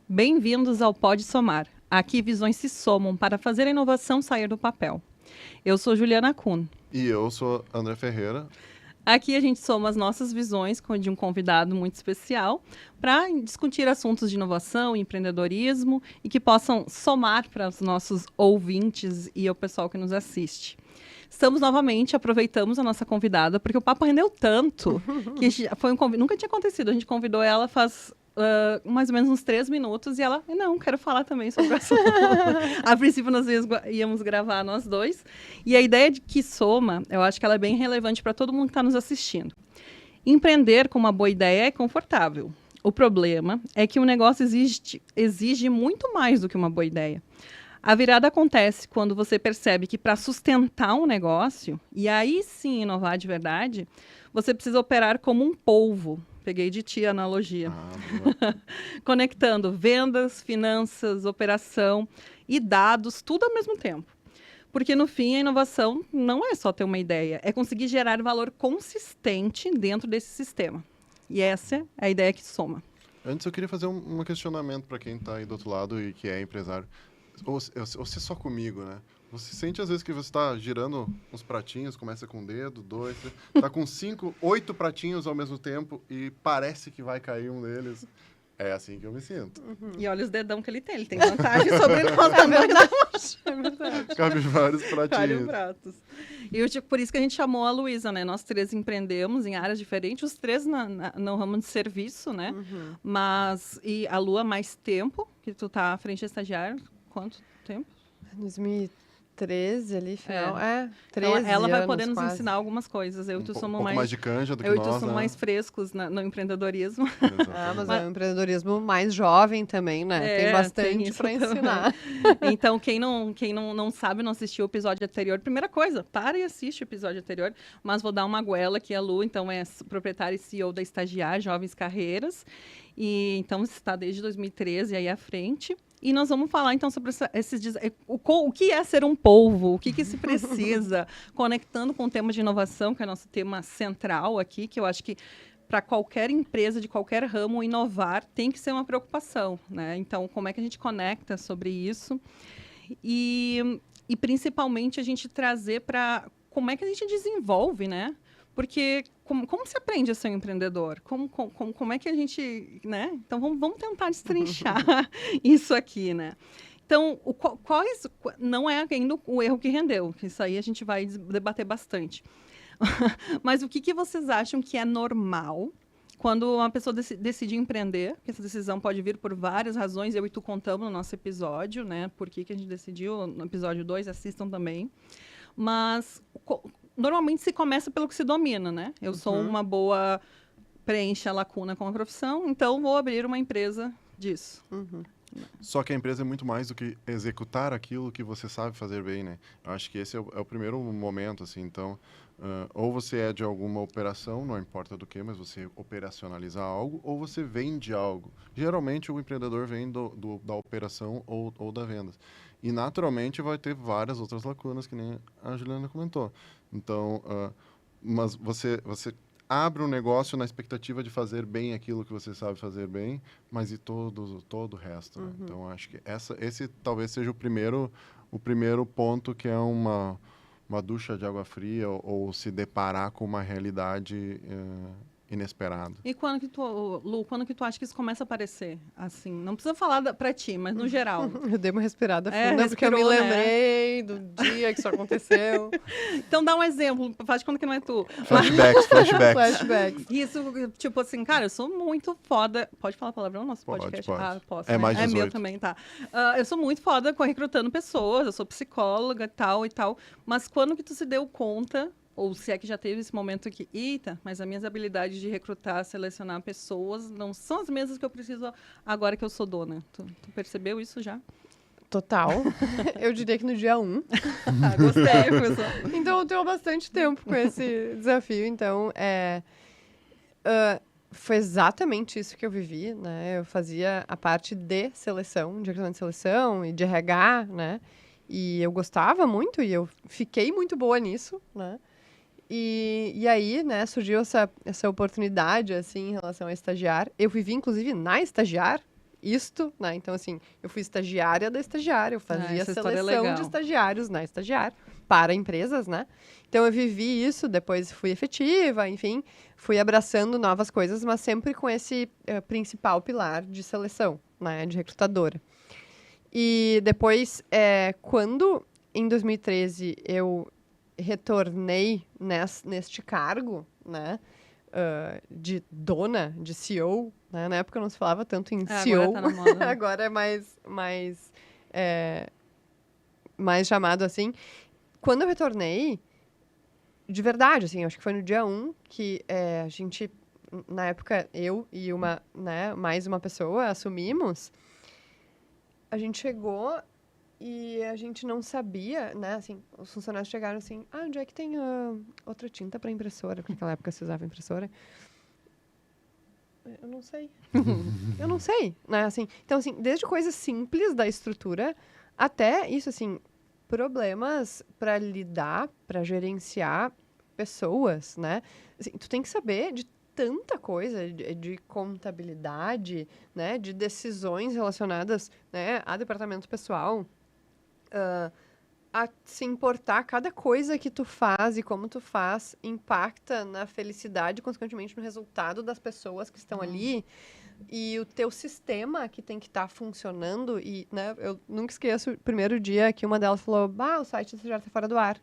Bem-vindos ao Pode Somar. Aqui visões se somam para fazer a inovação sair do papel. Eu sou Juliana Kuhn. E eu sou André Ferreira. Aqui a gente soma as nossas visões de um convidado muito especial para discutir assuntos de inovação, empreendedorismo e que possam somar para os nossos ouvintes e o pessoal que nos assiste. Estamos novamente, aproveitamos a nossa convidada, porque o papo rendeu tanto que foi nunca tinha acontecido. A gente convidou ela faz mais ou menos uns 3 minutos e ela, não, quero falar também sobre o assunto. A princípio nós íamos gravar nós dois. E a ideia de que soma, eu acho que ela é bem relevante para todo mundo que está nos assistindo. Empreender com uma boa ideia é confortável. O problema é que o negócio exige muito mais do que uma boa ideia. A virada acontece quando você percebe que para sustentar um negócio, e aí sim inovar de verdade, você precisa operar como um polvo. Peguei de ti a analogia. Conectando vendas, finanças, operação e dados, tudo ao mesmo tempo. Porque, no fim, a inovação não é só ter uma ideia, é conseguir gerar valor consistente dentro desse sistema. E essa é a ideia que soma. Antes, eu queria fazer um questionamento para quem está aí do outro lado e que é empresário. Ou se só comigo, né? Você sente às vezes que você está girando uns pratinhos, começa com um dedo, 2, está com 5, 8 pratinhos ao mesmo tempo e parece que vai cair um deles. É assim que eu me sinto. E olha os dedão que ele tem vantagem sobre nós também. É verdade. Cabe vários pratinhos. Vários pratos. E por isso que a gente chamou a Luísa, né? Nós 3 empreendemos em áreas diferentes, os 3 no ramo de serviço, né? Mas, e a Lu há mais tempo, que tu tá à frente de estagiário, quanto tempo? 2013 ali, final. 13 então, ela vai anos, poder nos quase. ensinar algumas coisas. Eu e tu somos mais de canja do que eu nós, e tu somos né? mais frescos no empreendedorismo. Mas é um empreendedorismo mais jovem também, né? Tem bastante para ensinar. Então, quem não sabe, não assistiu o episódio anterior, primeira coisa, para e assiste o episódio anterior. Mas vou dar uma goela aqui. A Lu, então, é proprietária e CEO da Estagiar Jovens Carreiras. E, então, está desde 2013 aí à frente. E nós vamos falar, então, sobre o que é ser um polvo, o que se precisa, conectando com o tema de inovação, que é o nosso tema central aqui, que eu acho que para qualquer empresa, de qualquer ramo, inovar tem que ser uma preocupação, né? Então, como é que a gente conecta sobre isso? E principalmente, a gente trazer para como é que a gente desenvolve, né? Porque como se aprende a ser um empreendedor? Como é que a gente, né? Então, vamos tentar destrinchar isso aqui, né? Então, não é ainda o erro que rendeu. Isso aí a gente vai debater bastante. Mas o que vocês acham que é normal quando uma pessoa decide empreender? Porque essa decisão pode vir por várias razões. Eu e tu contamos no nosso episódio, né? Por que a gente decidiu. No episódio 2, assistam também. Mas normalmente se começa pelo que se domina, né? Eu sou uma boa, preenche a lacuna com a profissão, então vou abrir uma empresa disso. Só que a empresa é muito mais do que executar aquilo que você sabe fazer bem, né? Eu acho que esse é o primeiro momento, assim. Então, ou você é de alguma operação, não importa do que, mas você operacionaliza algo, ou você vende algo. Geralmente, o empreendedor vem da operação ou da venda. E, naturalmente, vai ter várias outras lacunas, que nem a Juliana comentou. Então, mas você abre um negócio na expectativa de fazer bem aquilo que você sabe fazer bem, mas e todo o resto. Né? Então, acho que esse talvez seja o primeiro ponto, que é uma ducha de água fria ou se deparar com uma realidade inesperada. E quando que tu acha que isso começa a aparecer? Assim, não precisa falar pra ti, mas no geral. Eu dei uma respirada funda, porque eu me lembrei do dia que isso aconteceu. Então dá um exemplo, faz de conta que não é tu. Flashbacks. Isso, tipo assim, cara, eu sou muito foda. Pode falar palavrão no nosso podcast? Pode. Ah, posso. É né? mais 18. É meu também, tá. Eu sou muito foda recrutando pessoas, eu sou psicóloga e tal. Mas quando que tu se deu conta, ou se é que já teve esse momento que, eita, mas as minhas habilidades de recrutar, selecionar pessoas não são as mesmas que eu preciso agora que eu sou dona. Tu percebeu isso já? Total. Eu diria que no dia 1. Gostei, professor. Então, eu tenho bastante tempo com esse desafio. Então, foi exatamente isso que eu vivi, né? Eu fazia a parte de seleção, de recrutamento de seleção e de RH, né? E eu gostava muito e eu fiquei muito boa nisso, né? E aí, né, surgiu essa oportunidade, assim, em relação a estagiar. Eu vivi, inclusive, na Estagiar, isto, né? Então, assim, eu fui estagiária da estagiária, eu fazia essa história é seleção legal. de estagiários na estagiária para empresas, né? Então, eu vivi isso, depois fui efetiva, enfim, fui abraçando novas coisas, mas sempre com esse principal pilar de seleção, né? De recrutadora. E depois, quando, em 2013, eu retornei neste cargo, né? De dona, de CEO, né? Na época não se falava tanto em CEO. Agora tá na moda. Né? Agora é mais chamado assim. Quando eu retornei, de verdade, assim, acho que foi no dia 1 que a gente, na época, eu e mais uma pessoa assumimos. A gente chegou e a gente não sabia, né? Assim, os funcionários chegaram assim, onde é que tem outra tinta para impressora? Porque naquela época se usava impressora. Eu não sei. Eu não sei, né? Assim, então, assim, desde coisas simples da estrutura até isso, assim, problemas para lidar, para gerenciar pessoas, né? Assim, tu tem que saber de tanta coisa, de contabilidade, né? De decisões relacionadas, né, a departamento pessoal, a se importar cada coisa que tu faz e como tu faz impacta na felicidade, consequentemente no resultado das pessoas que estão ali e o teu sistema que tem que estar funcionando e, né, eu nunca esqueço o primeiro dia que uma delas falou, o site do já tá fora do ar.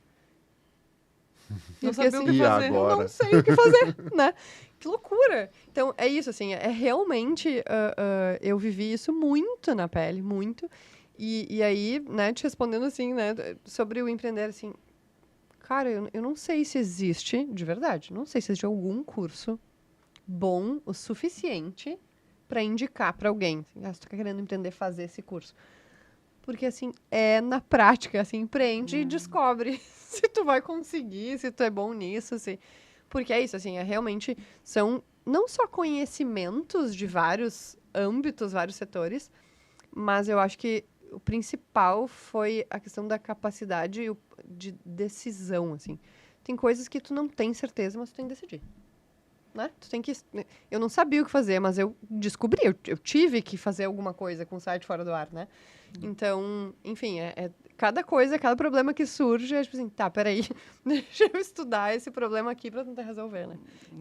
Não eu fiquei sabia o assim, que fazer. agora? eu não sei o que fazer, né? Que loucura! Então, é isso, assim, é realmente, eu vivi isso muito na pele, muito. E aí, né, te respondendo assim, né, sobre o empreender, assim, cara, eu não sei se existe, de verdade, não sei se existe algum curso bom o suficiente para indicar para alguém. Assim, se tu tá querendo empreender, fazer esse curso. Porque, assim, é na prática, assim, empreende e descobre se tu vai conseguir, se tu é bom nisso, se... Porque é isso, assim, realmente são não só conhecimentos de vários âmbitos, vários setores, mas eu acho que o principal foi a questão da capacidade de decisão, assim. Tem coisas que tu não tem certeza, mas tu tem que decidir. Né? Tu tem que... Eu não sabia o que fazer, mas eu descobri. Eu tive que fazer alguma coisa com o site fora do ar, né? Então, enfim, cada coisa, cada problema que surge, é tipo assim, tá, peraí, deixa eu estudar esse problema aqui pra tentar resolver, né?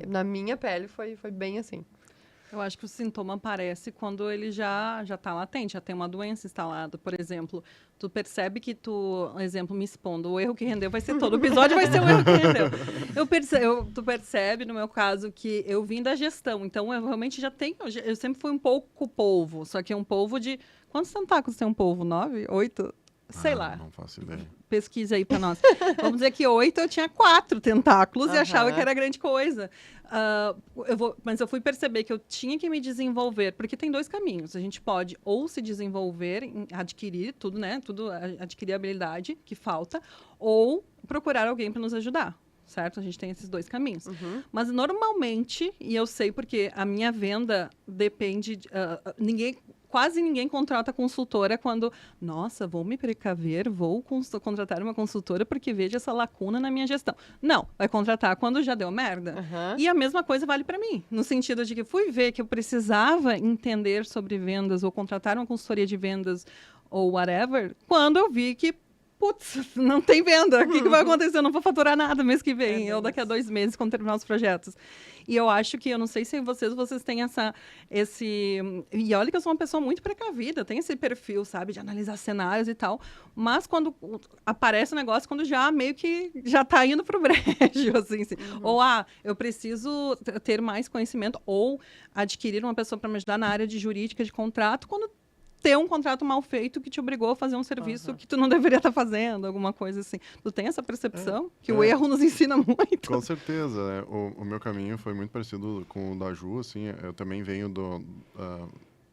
Na minha pele foi bem assim. Eu acho que o sintoma aparece quando ele já tá latente, já tem uma doença instalada. Por exemplo, tu percebe que um exemplo, me expondo, o erro que rendeu vai ser todo o episódio, vai ser o erro que rendeu. Tu percebe, no meu caso, que eu vim da gestão, então eu realmente já tenho, eu sempre fui um pouco polvo, só que é um polvo de... Quantos tentáculos tem um polvo? 9? 8? Sei lá. Não faço ideia. Pesquisa aí pra nós. Vamos dizer que 8 eu tinha 4 tentáculos e achava que era grande coisa. Mas eu fui perceber que eu tinha que me desenvolver, porque tem 2 caminhos. A gente pode ou se desenvolver, adquirir tudo, né? Adquirir a habilidade que falta, ou procurar alguém para nos ajudar. Certo? A gente tem esses 2 caminhos. Mas normalmente, e eu sei porque a minha venda depende... Quase ninguém contrata consultora quando, nossa, vou me precaver, vou contratar uma consultora porque vejo essa lacuna na minha gestão. Não, vai contratar quando já deu merda. E a mesma coisa vale para mim, no sentido de que fui ver que eu precisava entender sobre vendas ou contratar uma consultoria de vendas ou whatever, quando eu vi que putz, não tem venda. O que vai acontecer? Eu não vou faturar nada mês que vem, ou daqui a 2 meses, quando terminar os projetos. E eu acho que, eu não sei se vocês têm esse... E olha que eu sou uma pessoa muito precavida, tem esse perfil, sabe, de analisar cenários e tal, mas quando aparece o negócio, quando já meio que já tá indo pro brejo, assim. Ou, eu preciso ter mais conhecimento, ou adquirir uma pessoa para me ajudar na área de jurídica, de contrato, quando ter um contrato mal feito que te obrigou a fazer um serviço que tu não deveria estar fazendo, alguma coisa assim. Tu tem essa percepção? Que o erro nos ensina muito. Com certeza, né? O meu caminho foi muito parecido com o da Ju, assim. Eu também venho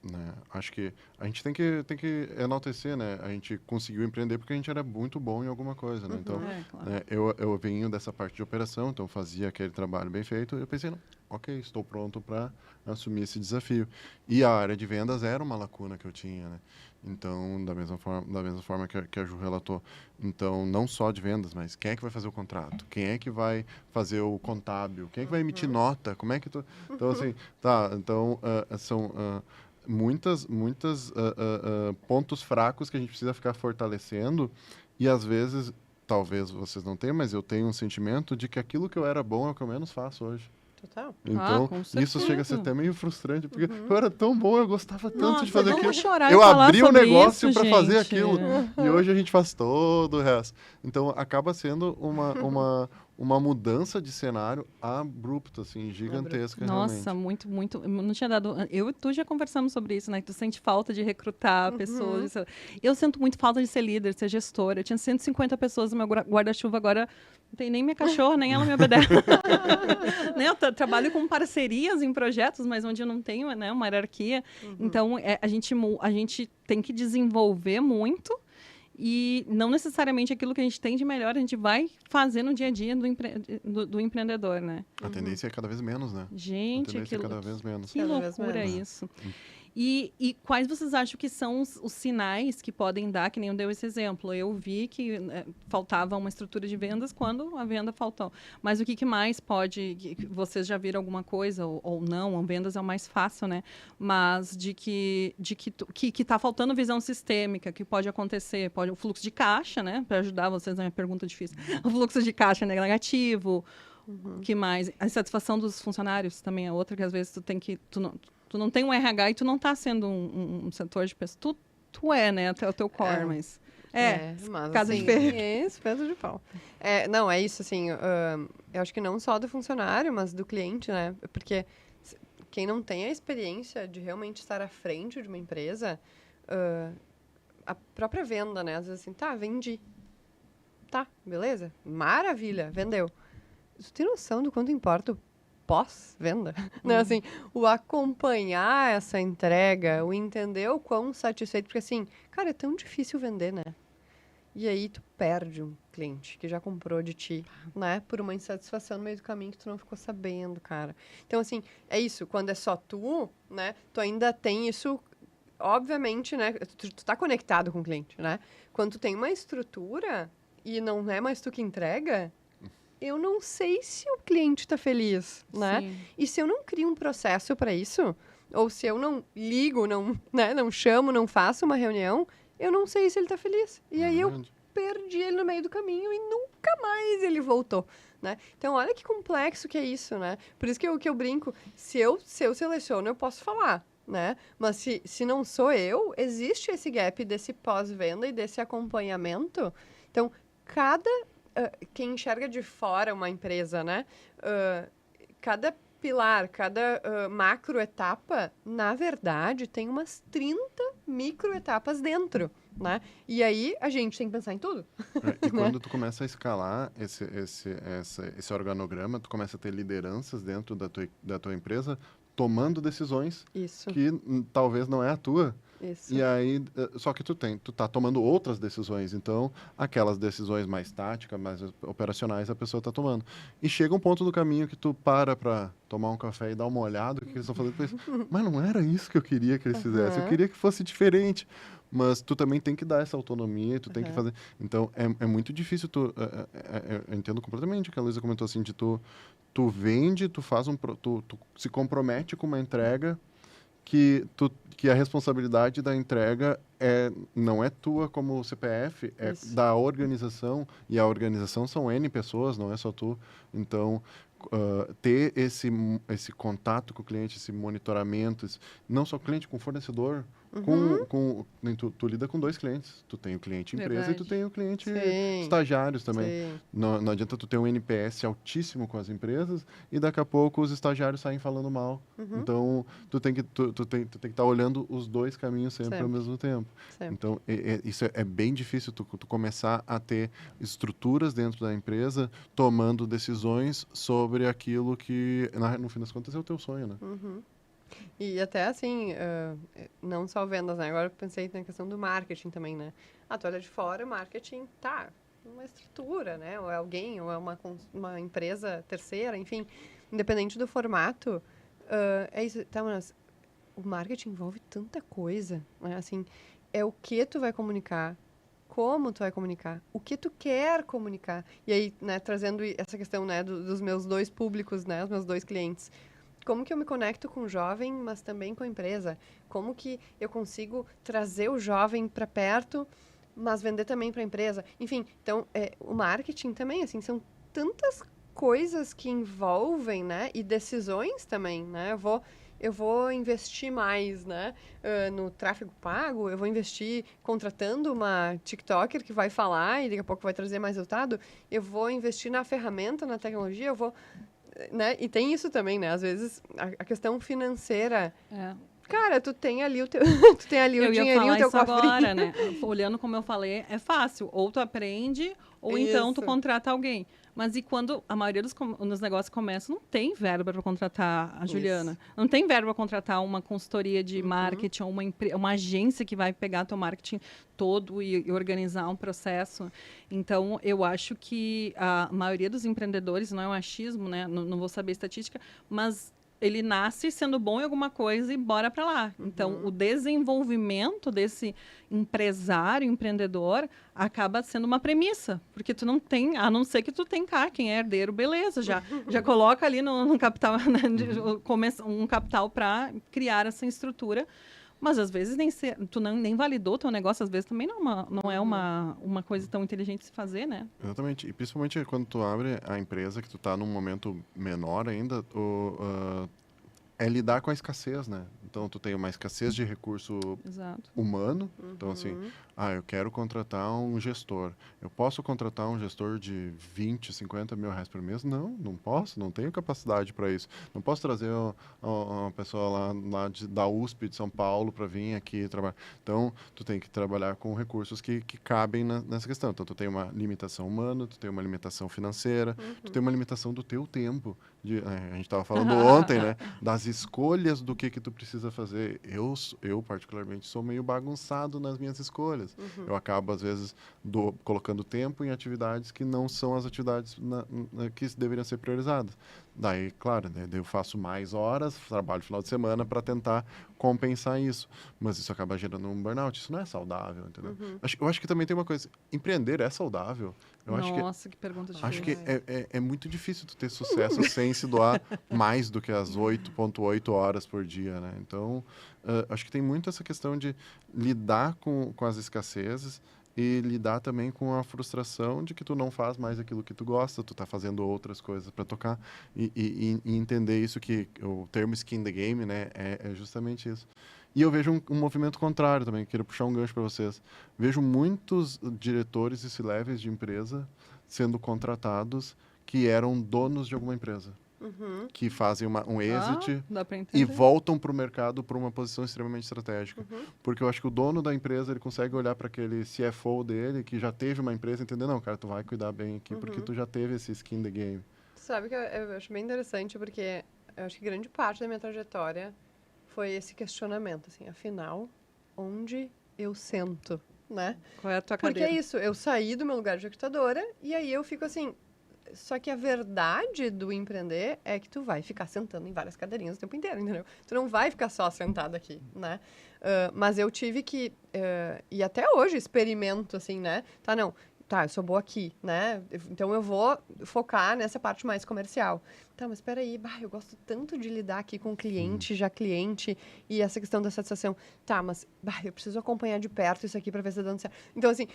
né? Acho que a gente tem que enaltecer, né? A gente conseguiu empreender porque a gente era muito bom em alguma coisa, né? Então, claro. né, eu venho dessa parte de operação, então fazia aquele trabalho bem feito. Eu pensei, ok, estou pronto para assumir esse desafio. E a área de vendas era uma lacuna que eu tinha, né? Então, da mesma forma que a Ju relatou. Então, não só de vendas, mas quem é que vai fazer o contrato? Quem é que vai fazer o contábil? Quem é que vai emitir nota? Como é que tu... Então, assim, tá, então, muitas pontos fracos que a gente precisa ficar fortalecendo e às vezes, talvez vocês não tenham, mas eu tenho um sentimento de que aquilo que eu era bom é o que eu menos faço hoje. Total. Então, com isso chega a ser certeza. até meio frustrante, porque eu era tão bom, eu gostava tanto Nossa, de fazer vamos aquilo. chorar e Eu falar abri um sobre negócio isso, para fazer gente. aquilo. E hoje a gente faz todo o resto. Então, acaba sendo uma mudança de cenário abrupta, assim, gigantesca, Nossa, realmente. muito. Eu não tinha dado. Eu e tu já conversamos sobre isso, né? Que tu sente falta de recrutar pessoas. Eu sinto muito falta de ser líder, ser gestora. Eu tinha 150 pessoas no meu guarda-chuva, agora não tem nem minha cachorra, nem ela me obedece. Né? Eu trabalho com parcerias em projetos, mas onde eu não tenho, né, uma hierarquia. Então, a gente tem que desenvolver muito. E não necessariamente aquilo que a gente tem de melhor, a gente vai fazer no dia a dia do empreendedor, né? A tendência é cada vez menos, né? A Gente, tendência é cada vez menos. que Cada vez loucura menos. isso. E quais vocês acham que são os sinais que podem dar, que nem eu dei esse exemplo? Eu vi que faltava uma estrutura de vendas quando a venda faltou. Mas o que mais pode... Vocês já viram alguma coisa ou não? Vendas é o mais fácil, né? Mas de que está faltando visão sistêmica, que pode acontecer. O fluxo de caixa, né? Para ajudar vocês na minha pergunta difícil. O fluxo de caixa é negativo. O que mais? A insatisfação dos funcionários também é outra, que às vezes tu não tem um RH e tu não está sendo um setor de pessoas. Tu é, né? Até o teu core, mas... Mas, casa de assim, ferro. Isso, peso de pau. Não, é isso, assim, eu acho que não só do funcionário, mas do cliente, né? Porque quem não tem a experiência de realmente estar à frente de uma empresa, a própria venda, né? Às vezes assim, tá, vendi. Tá, beleza? Maravilha, vendeu. Tu tem noção do quanto importa o pós-venda? Né? Assim, o acompanhar essa entrega, o entender o quão satisfeito, porque assim, cara, é tão difícil vender, né? E aí tu perde um cliente que já comprou de ti, né? Por uma insatisfação no meio do caminho que tu não ficou sabendo, cara. Então, assim, é isso. Quando é só tu, né? Tu ainda tem isso, obviamente, né? Tu tá conectado com o cliente, né? Quando tu tem uma estrutura e não é mais tu que entrega, eu não sei se o cliente tá feliz, né? Sim. E se eu não crio um processo para isso, ou se eu não ligo, não chamo, não faço uma reunião, eu não sei se ele tá feliz. E aí eu Verdade. perdi ele no meio do caminho e nunca mais ele voltou, né? Então, olha que complexo que é isso, né? Por isso que eu brinco, se eu seleciono, eu posso falar, né? Mas se não sou eu, existe esse gap desse pós-venda e desse acompanhamento. Então, quem enxerga de fora uma empresa, né? Cada pilar, cada macro etapa, na verdade, tem umas 30 micro etapas dentro, né? E aí a gente tem que pensar em tudo. E quando tu começa a escalar esse organograma, tu começa a ter lideranças dentro da tua empresa tomando decisões Isso, que talvez não é a tua. isso. E aí, só que tu tá tomando outras decisões, então aquelas decisões mais táticas, mais operacionais, a pessoa tá tomando. E chega um ponto do caminho que tu para tomar um café e dar uma olhada, o que eles estão fazendo, mas não era isso que eu queria que eles fizessem, eu queria que fosse diferente. Mas tu também tem que dar essa autonomia, tu tem que fazer... Então, é muito difícil eu entendo completamente o que a Luísa comentou, assim, de tu vende, tu se compromete com uma entrega que a responsabilidade da entrega não é tua como CPF, é Isso. da organização, e a organização são N pessoas, não é só tu. Então, ter esse contato com o cliente, esse monitoramento, não só cliente, com fornecedor, tu lida com dois clientes. Tu tem o cliente empresa Verdade. e tu tem o cliente Sim. estagiários também. Sim. Não adianta tu ter um NPS altíssimo com as empresas e daqui a pouco os estagiários saem falando mal. Então, tu tem que estar olhando os dois caminhos sempre ao mesmo tempo. Sempre. Então, isso é bem difícil tu começar a ter estruturas dentro da empresa tomando decisões sobre aquilo que, no fim das contas, é o teu sonho, né? E até assim, não só vendas, né? Agora eu pensei na questão do marketing também, né? Tu olha de fora, o marketing tá uma estrutura, né? Ou é alguém, ou é uma empresa terceira, enfim. Independente do formato, é isso. Tá, mas o marketing envolve tanta coisa, né? Assim, é o que tu vai comunicar, como tu vai comunicar, o que tu quer comunicar. E aí, né, trazendo essa questão, né, dos meus dois públicos, né, os meus dois clientes. como que eu me conecto com o jovem, mas também com a empresa? Como que eu consigo trazer o jovem para perto, mas vender também para a empresa? Enfim, então, o marketing também, assim, são tantas coisas que envolvem, né? E decisões também, né? Eu vou investir mais, né? No tráfego pago, eu vou investir contratando uma TikToker que vai falar e daqui a pouco vai trazer mais resultado. Eu vou investir na ferramenta, na tecnologia, eu vou... Né? E tem isso também, né? Às vezes, a questão financeira... Cara, tu tem ali o teu, tu tem ali o dinheirinho, o teu cofrinho. Agora, né? Olhando como eu falei, é fácil. Ou tu aprende, ou então tu contrata alguém. Mas e quando a maioria dos negócios começam, não tem verba para contratar a Juliana. Não tem verba para contratar uma consultoria de marketing, ou uma agência que vai pegar teu marketing todo e organizar um processo. Então, eu acho que a maioria dos empreendedores, não é um achismo, né? Não vou saber estatística, mas ele nasce sendo bom em alguma coisa e bora para lá. Então, o desenvolvimento desse empresário, empreendedor, acaba sendo uma premissa. Porque tu não tem, a não ser que tu tem cá, quem é herdeiro, beleza, já coloca ali no capital, né, um capital para criar essa estrutura. Mas, às vezes, tu nem validou teu negócio, às vezes também não é uma coisa tão inteligente de se fazer, né? Exatamente. E principalmente quando tu abre a empresa, que tu está num momento menor ainda, é lidar com a escassez, né? Então, tu tem uma escassez de recurso humano. Então, assim, eu quero contratar um gestor. Eu posso contratar um gestor de 20, 50 mil reais por mês? Não posso. Não tenho capacidade para isso. Não posso trazer uma pessoa lá da USP de São Paulo para vir aqui trabalhar. Então, tu tem que trabalhar com recursos que cabem nessa questão. Então, tu tem uma limitação humana, tu tem uma limitação financeira, tu tem uma limitação do teu tempo. A gente estava falando ontem, né? Das escolhas do que tu precisa fazer. Eu particularmente, sou meio bagunçado nas minhas escolhas. Eu acabo, às vezes, colocando tempo em atividades que não são as atividades que deveriam ser priorizadas. Daí, claro, né, eu faço mais horas, trabalho no final de semana para tentar compensar isso. Mas isso acaba gerando um burnout. Isso não é saudável, entendeu? Eu acho que também tem uma coisa. Empreender é saudável? Nossa, que pergunta difícil. Acho que é muito difícil tu ter sucesso sem se doar mais do que as 8,8 horas por dia, né? Então, acho que tem muito essa questão de lidar com as escassezes e lidar também com a frustração de que tu não faz mais aquilo que tu gosta, tu tá fazendo outras coisas para tocar e entender isso, que o termo skin the game, né, é justamente isso. E eu vejo um movimento contrário também, quero puxar um gancho para vocês. Vejo muitos diretores e C-levels de empresa sendo contratados que eram donos de alguma empresa. Que fazem um exit e voltam para o mercado por uma posição extremamente estratégica. Porque eu acho que o dono da empresa, ele consegue olhar para aquele CFO dele, que já teve uma empresa, e entender, não, cara, tu vai cuidar bem aqui, porque tu já teve esse skin in the game. Sabe que eu acho bem interessante, porque eu acho que grande parte da minha trajetória foi esse questionamento, assim, afinal, onde eu sento, né? Qual é a tua cadeira? Porque é isso, eu saí do meu lugar de recrutadora e aí eu fico assim... Só que a verdade do empreender é que tu vai ficar sentando em várias cadeirinhas o tempo inteiro, entendeu? Tu não vai ficar só sentado aqui, né? Mas eu tive que... e até hoje experimento, assim, né? Eu sou boa aqui, né? Então eu vou focar nessa parte mais comercial. Tá, mas espera aí, eu gosto tanto de lidar aqui com o cliente, já cliente, e essa questão da satisfação. Tá, mas eu preciso acompanhar de perto isso aqui para ver se tá dando certo. Então, assim,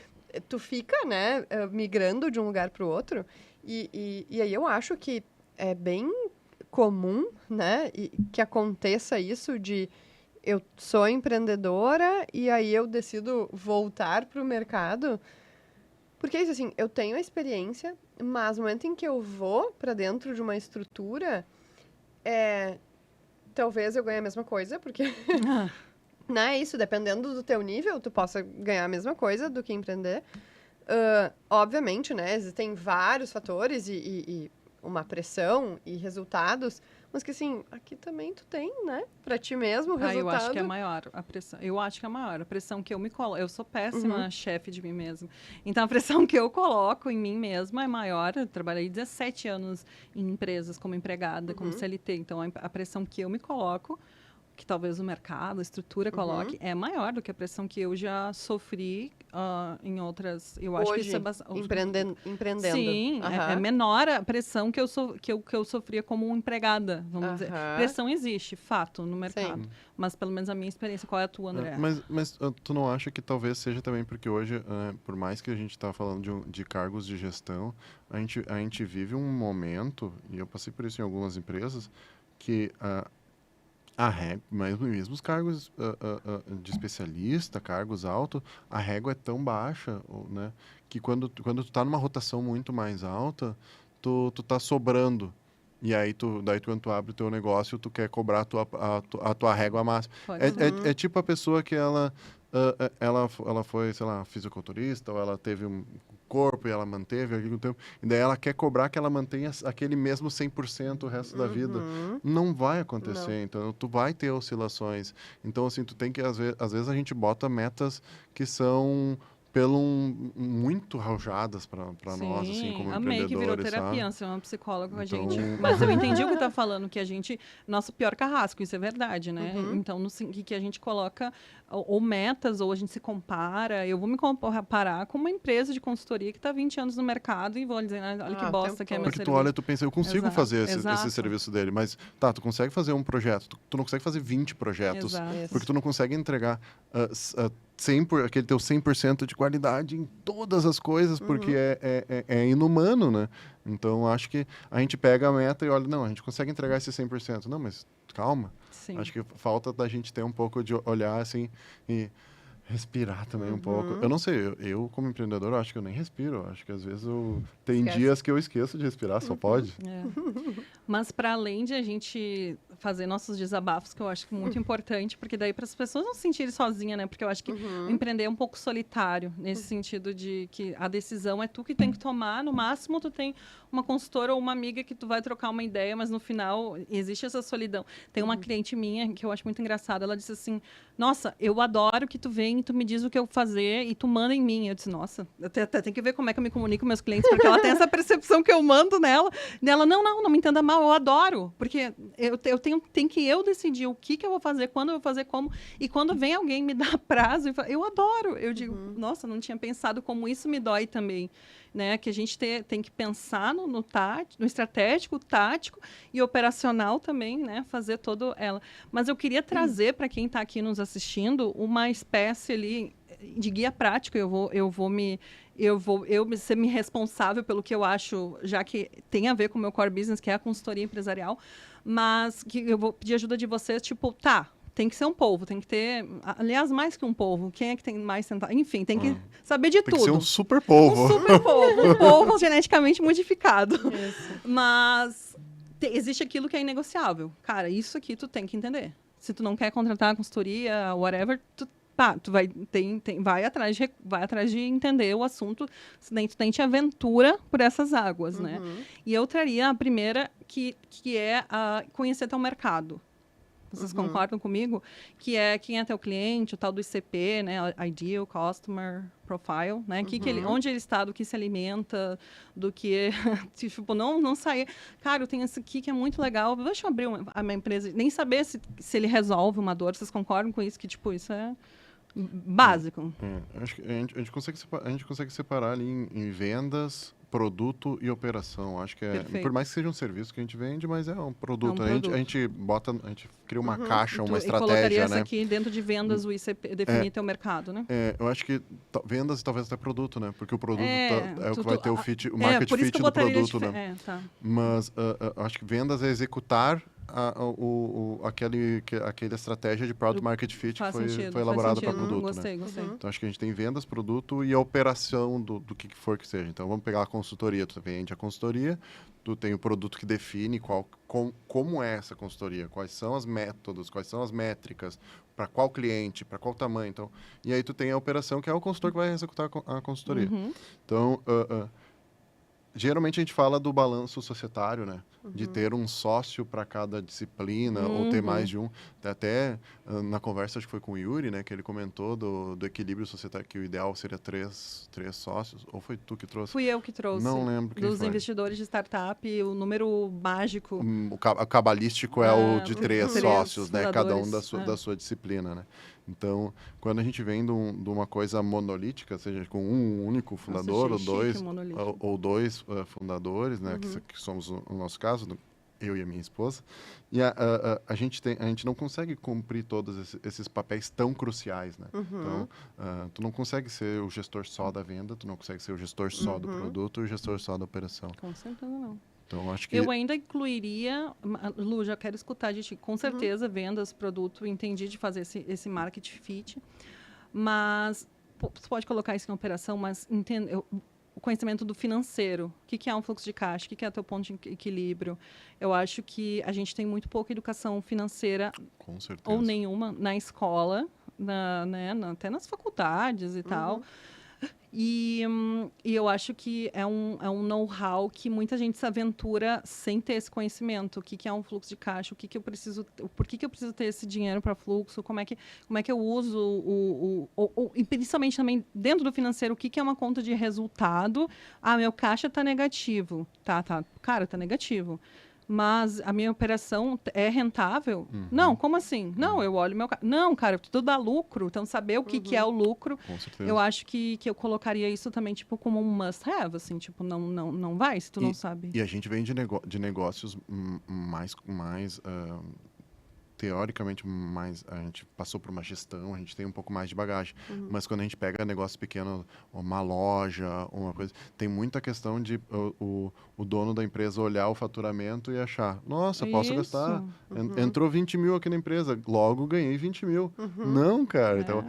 tu fica, né, migrando de um lugar para o outro, e aí eu acho que é bem comum, né, que aconteça isso de eu sou empreendedora e aí eu decido voltar para o mercado. Porque é isso, assim, eu tenho a experiência, mas no momento em que eu vou para dentro de uma estrutura, talvez eu ganhe a mesma coisa, porque, né, isso, dependendo do teu nível, tu possa ganhar a mesma coisa do que empreender. Obviamente, né, existem vários fatores e uma pressão e resultados, mas que, assim, aqui também tu tem, né, pra ti mesmo o resultado. Eu acho que é maior a pressão. Eu acho que é maior a pressão que eu me coloco. Eu sou péssima chefe de mim mesma. Então, a pressão que eu coloco em mim mesma é maior. Eu trabalhei 17 anos em empresas como empregada, como CLT. Então, a pressão que eu me coloco que talvez o mercado, a estrutura coloque, é maior do que a pressão que eu já sofri em outras. Eu acho que isso é bastante. Empreendendo. Sim, é menor a pressão que eu sofria como empregada, vamos dizer. Pressão existe, fato, no mercado. Sim. Mas pelo menos a minha experiência, qual é a tua, André? Mas tu não acha que talvez seja também porque hoje, por mais que a gente está falando de cargos de gestão, a gente vive um momento, e eu passei por isso em algumas empresas, que a régua, mesmo os cargos de especialista, cargos altos, a régua é tão baixa, né, que quando tu tá numa rotação muito mais alta, tu tá sobrando. E aí, quando tu abre o teu negócio, tu quer cobrar a tua régua máxima. É tipo a pessoa que ela foi, sei lá, fisiculturista, ou ela teve um corpo e ela manteve aquele tempo, e daí ela quer cobrar que ela mantenha aquele mesmo 100% o resto da vida. Não vai acontecer, então tu vai ter oscilações. Então, assim, tu tem que, às vezes a gente bota metas que são muito arrojadas para nós, assim, como amei que virou terapia, sabe? Ser uma psicóloga com a gente. Mas eu entendi o que tá falando, que a gente... Nosso pior carrasco, isso é verdade, né? Então, que a gente coloca ou metas, ou a gente se compara. Eu vou me comparar com uma empresa de consultoria que está 20 anos no mercado e vou dizer, olha que bosta que é meu serviço. Porque tu olha, tu pensa, eu consigo fazer esse serviço dele, mas tu consegue fazer um projeto, tu não consegue fazer 20 projetos, porque tu não consegue entregar 100%, aquele teu 100% de qualidade em todas as coisas, porque é inumano, né? Então, acho que a gente pega a meta e olha, não, a gente consegue entregar esse 100%. Não, mas calma. Sim. Acho que falta da gente ter um pouco de olhar, assim, e respirar também um pouco. Eu não sei, eu como empreendedor, eu acho que eu nem respiro. Acho que às vezes tem dias que eu esqueço de respirar, só pode. Mas para além de a gente fazer nossos desabafos, que eu acho que é muito importante, porque daí para as pessoas não se sentirem sozinhas, né? Porque eu acho que o empreender é um pouco solitário, nesse sentido de que a decisão é tu que tem que tomar. No máximo, tu tem uma consultora ou uma amiga que tu vai trocar uma ideia, mas no final existe essa solidão. Tem uma cliente minha que eu acho muito engraçada, ela disse assim, nossa, eu adoro que tu vem e tu me diz o que eu fazer e tu manda em mim. Eu disse, nossa, eu até tenho que ver como é que eu me comunico com meus clientes, porque ela tem essa percepção que eu mando nela. E ela, não me entenda mal, eu adoro, porque eu tenho que eu decidir o que eu vou fazer, quando eu vou fazer, como. E quando vem alguém me dar prazo, eu adoro. Eu digo, nossa, não tinha pensado como isso me dói também. Né? Que a gente tem que pensar no estratégico, tático e operacional também, né? Fazer todo ela. Mas eu queria trazer para quem está aqui nos assistindo uma espécie ali de guia prático. Eu vou ser responsável pelo que eu acho, já que tem a ver com o meu core business, que é a consultoria empresarial, mas que eu vou pedir ajuda de vocês, tipo, tem que ser um povo, tem que ter... Aliás, mais que um povo. Quem é que tem mais sentado? Enfim, tem que saber de tudo. Tem que ser um super povo. Um super povo. Um povo geneticamente modificado. Isso. Mas existe aquilo que é inegociável. Cara, isso aqui tu tem que entender. Se tu não quer contratar a consultoria, whatever, tu vai atrás de entender o assunto, tu tem te aventura por essas águas, né? E eu traria a primeira, que é conhecer teu mercado. Vocês concordam comigo? Que é quem é teu cliente, o tal do ICP, né? Ideal Customer Profile, né? Onde ele está, do que se alimenta, do que... tipo, não sair... Cara, eu tenho esse aqui que é muito legal. Deixa eu abrir a minha empresa. Nem saber se ele resolve uma dor. Vocês concordam com isso? Que, tipo, isso é básico. Acho que a gente consegue separar ali em vendas, produto e operação. Acho que por mais que seja um serviço que a gente vende, mas é um produto. A gente cria uma caixa, uma estratégia, colocaria né? Essa aqui dentro de vendas, o ICP, definir teu mercado, né? Eu acho que vendas talvez até produto, né? Porque o produto é o que vai ter o market fit do produto, né? Mas acho que vendas é executar aquela estratégia de product market fit que foi elaborada para produto. Gostei. Então, acho que a gente tem vendas, produto e a operação do que for que seja. Então, vamos pegar a consultoria. Tu vende a consultoria, tu tem o produto que define como é essa consultoria, quais são os métodos, quais são as métricas, para qual cliente, para qual tamanho. Então, e aí tu tem a operação, que é o consultor que vai executar a consultoria. Então, geralmente a gente fala do balanço societário, né? de ter um sócio para cada disciplina ou ter mais de um. Até na conversa, acho que foi com o Yuri, né, que ele comentou do equilíbrio societário, que o ideal seria três sócios. Ou foi tu que trouxe? Fui eu que trouxe. Não lembro quem Dos foi. investidores de startup, o número mágico. O cabalístico é o de três sócios, né? Cada um fundadores. da sua disciplina, né? Então, quando a gente vem de uma coisa monolítica, seja com um único fundador Nossa, ou dois fundadores, né? Que somos o nosso caso, eu e a minha esposa, e a gente não consegue cumprir todos esses papéis tão cruciais, né? Então, tu não consegue ser o gestor só da venda, tu não consegue ser o gestor só do produto e o gestor só da operação. Com certeza não. Então, acho que... Eu ainda incluiria, Lu, já quero escutar de ti, com certeza, vendas, produto, entendi de fazer esse market fit, mas você pode colocar isso em operação, mas o conhecimento do financeiro, o que é um fluxo de caixa, o que é teu ponto de equilíbrio. Eu acho que a gente tem muito pouca educação financeira, com certeza, ou nenhuma, na escola, até nas faculdades e tal. E eu acho que é um know-how que muita gente se aventura sem ter esse conhecimento. O que é um fluxo de caixa, por que eu preciso ter esse dinheiro para fluxo, como é que eu uso e principalmente também dentro do financeiro, o que é uma conta de resultado. Meu caixa está negativo. Tá. Cara, está negativo. Mas a minha operação é rentável? Não, como assim? Não, eu olho meu... Não, cara, tudo dá lucro. Então, saber o que é o lucro, com certeza, eu acho que eu colocaria isso também, tipo, como um must-have, assim, tipo, não vai se tu não sabe. E a gente vem de negócios mais teoricamente, a gente passou por uma gestão, a gente tem um pouco mais de bagagem. Mas quando a gente pega negócio pequeno, uma loja, uma coisa, tem muita questão de o dono da empresa olhar o faturamento e achar, nossa, posso gastar, entrou 20 mil aqui na empresa, logo ganhei 20 mil. Não, cara. Então,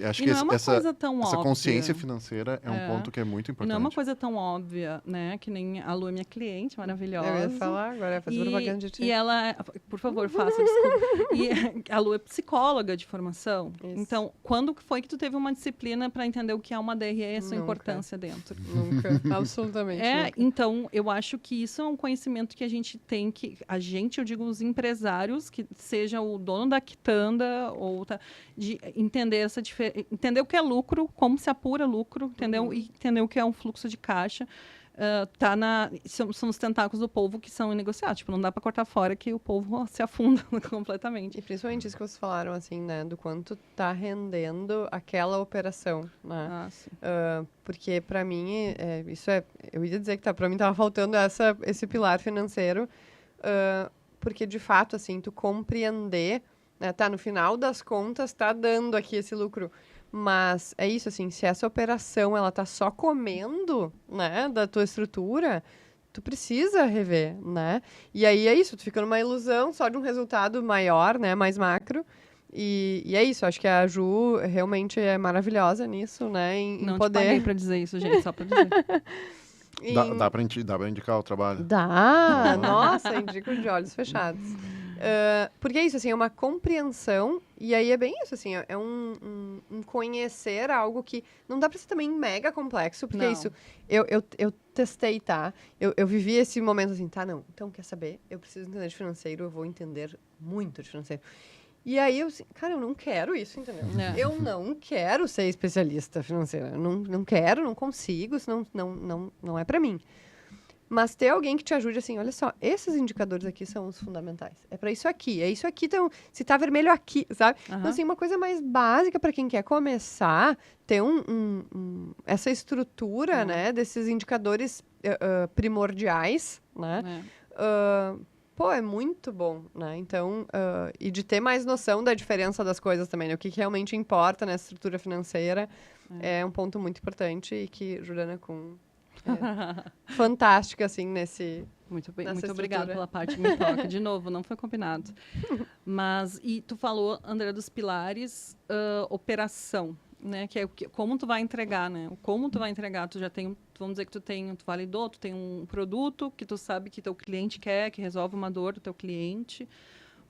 acho que essa consciência financeira é um ponto que é muito importante. Não é uma coisa tão óbvia, né? Que nem a Lu é minha cliente maravilhosa. Eu ia falar agora, fazer propaganda de ti. E ela, por favor, faça, desculpa. E a Lu é psicóloga de formação. Isso. Então, quando foi que tu teve uma disciplina para entender o que é uma DRE e a sua importância dentro? Nunca, absolutamente nunca. Então, eu acho que isso é um conhecimento que a gente tem que... eu digo os empresários, que seja o dono da quitanda, de entender entender o que é lucro, como se apura lucro, entendeu? E entender o que é um fluxo de caixa. São os tentáculos do polvo que são inegociáveis. Tipo, não dá para cortar fora que o polvo se afunda completamente. E principalmente isso que vocês falaram, assim, né? Do quanto tá rendendo aquela operação, né? Porque para mim, eu ia dizer que para mim tava faltando esse pilar financeiro, porque de fato, assim, tu compreender, né? No final das contas, tá dando aqui esse lucro. Mas é isso, assim, se essa operação, ela tá só comendo, né, da tua estrutura, tu precisa rever, né? E aí é isso, tu fica numa ilusão só de um resultado maior, né, mais macro. E é isso, acho que a Ju realmente é maravilhosa nisso, né, em não poder... Não te paguei pra dizer isso, gente, só pra dizer. Dá pra indicar o trabalho? Dá! Nossa, indico de olhos fechados. Porque é isso, assim, é uma compreensão, e aí é bem isso, assim, é um conhecer algo que não dá pra ser também mega complexo, porque é isso, eu testei, tá? Eu vivi esse momento assim, então quer saber? Eu preciso entender de financeiro, eu vou entender muito de financeiro. E aí, eu não quero isso, entendeu? Eu não quero ser especialista financeira. Não quero, não consigo, senão não é pra mim. Mas ter alguém que te ajude assim, olha só, esses indicadores aqui são os fundamentais. É pra isso aqui, então, se tá vermelho aqui, sabe? Então, assim, uma coisa mais básica pra quem quer começar, ter essa estrutura, né, desses indicadores primordiais, né? É muito bom, né? Então, e de ter mais noção da diferença das coisas também, né? O que realmente importa nessa estrutura financeira é um ponto muito importante e que Juliana fantástica, assim, Muito obrigada pela parte que me toca. De novo, não foi combinado. Mas, e tu falou, André, dos pilares, operação, né? Que é como tu vai entregar, né? Como tu vai entregar, tu já tem, vamos dizer que tu validou, tu tem um produto que tu sabe que teu cliente quer, que resolve uma dor do teu cliente.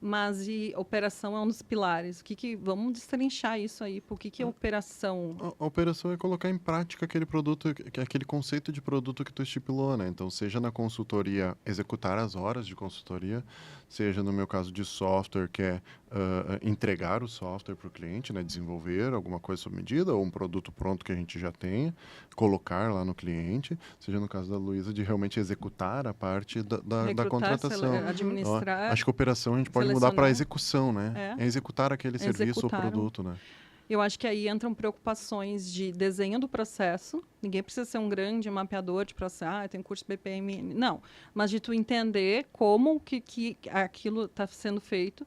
Mas e operação é um dos pilares. Vamos destrinchar isso aí. Por que é operação? A operação é colocar em prática aquele produto, aquele conceito de produto que tu estipulou, né? Então, seja na consultoria, executar as horas de consultoria, seja no meu caso de software, que é entregar o software para o cliente, né? Desenvolver alguma coisa sob medida ou um produto pronto que a gente já tenha, colocar lá no cliente, seja no caso da Luísa, de realmente executar a parte da contratação. Administrar. Acho que a operação a gente pode mudar para execução, né? É executar aquele serviço ou produto, né? Eu acho que aí entram preocupações de desenho do processo. Ninguém precisa ser um grande mapeador de processo. Tem curso BPM. Não. Mas de tu entender como que aquilo está sendo feito.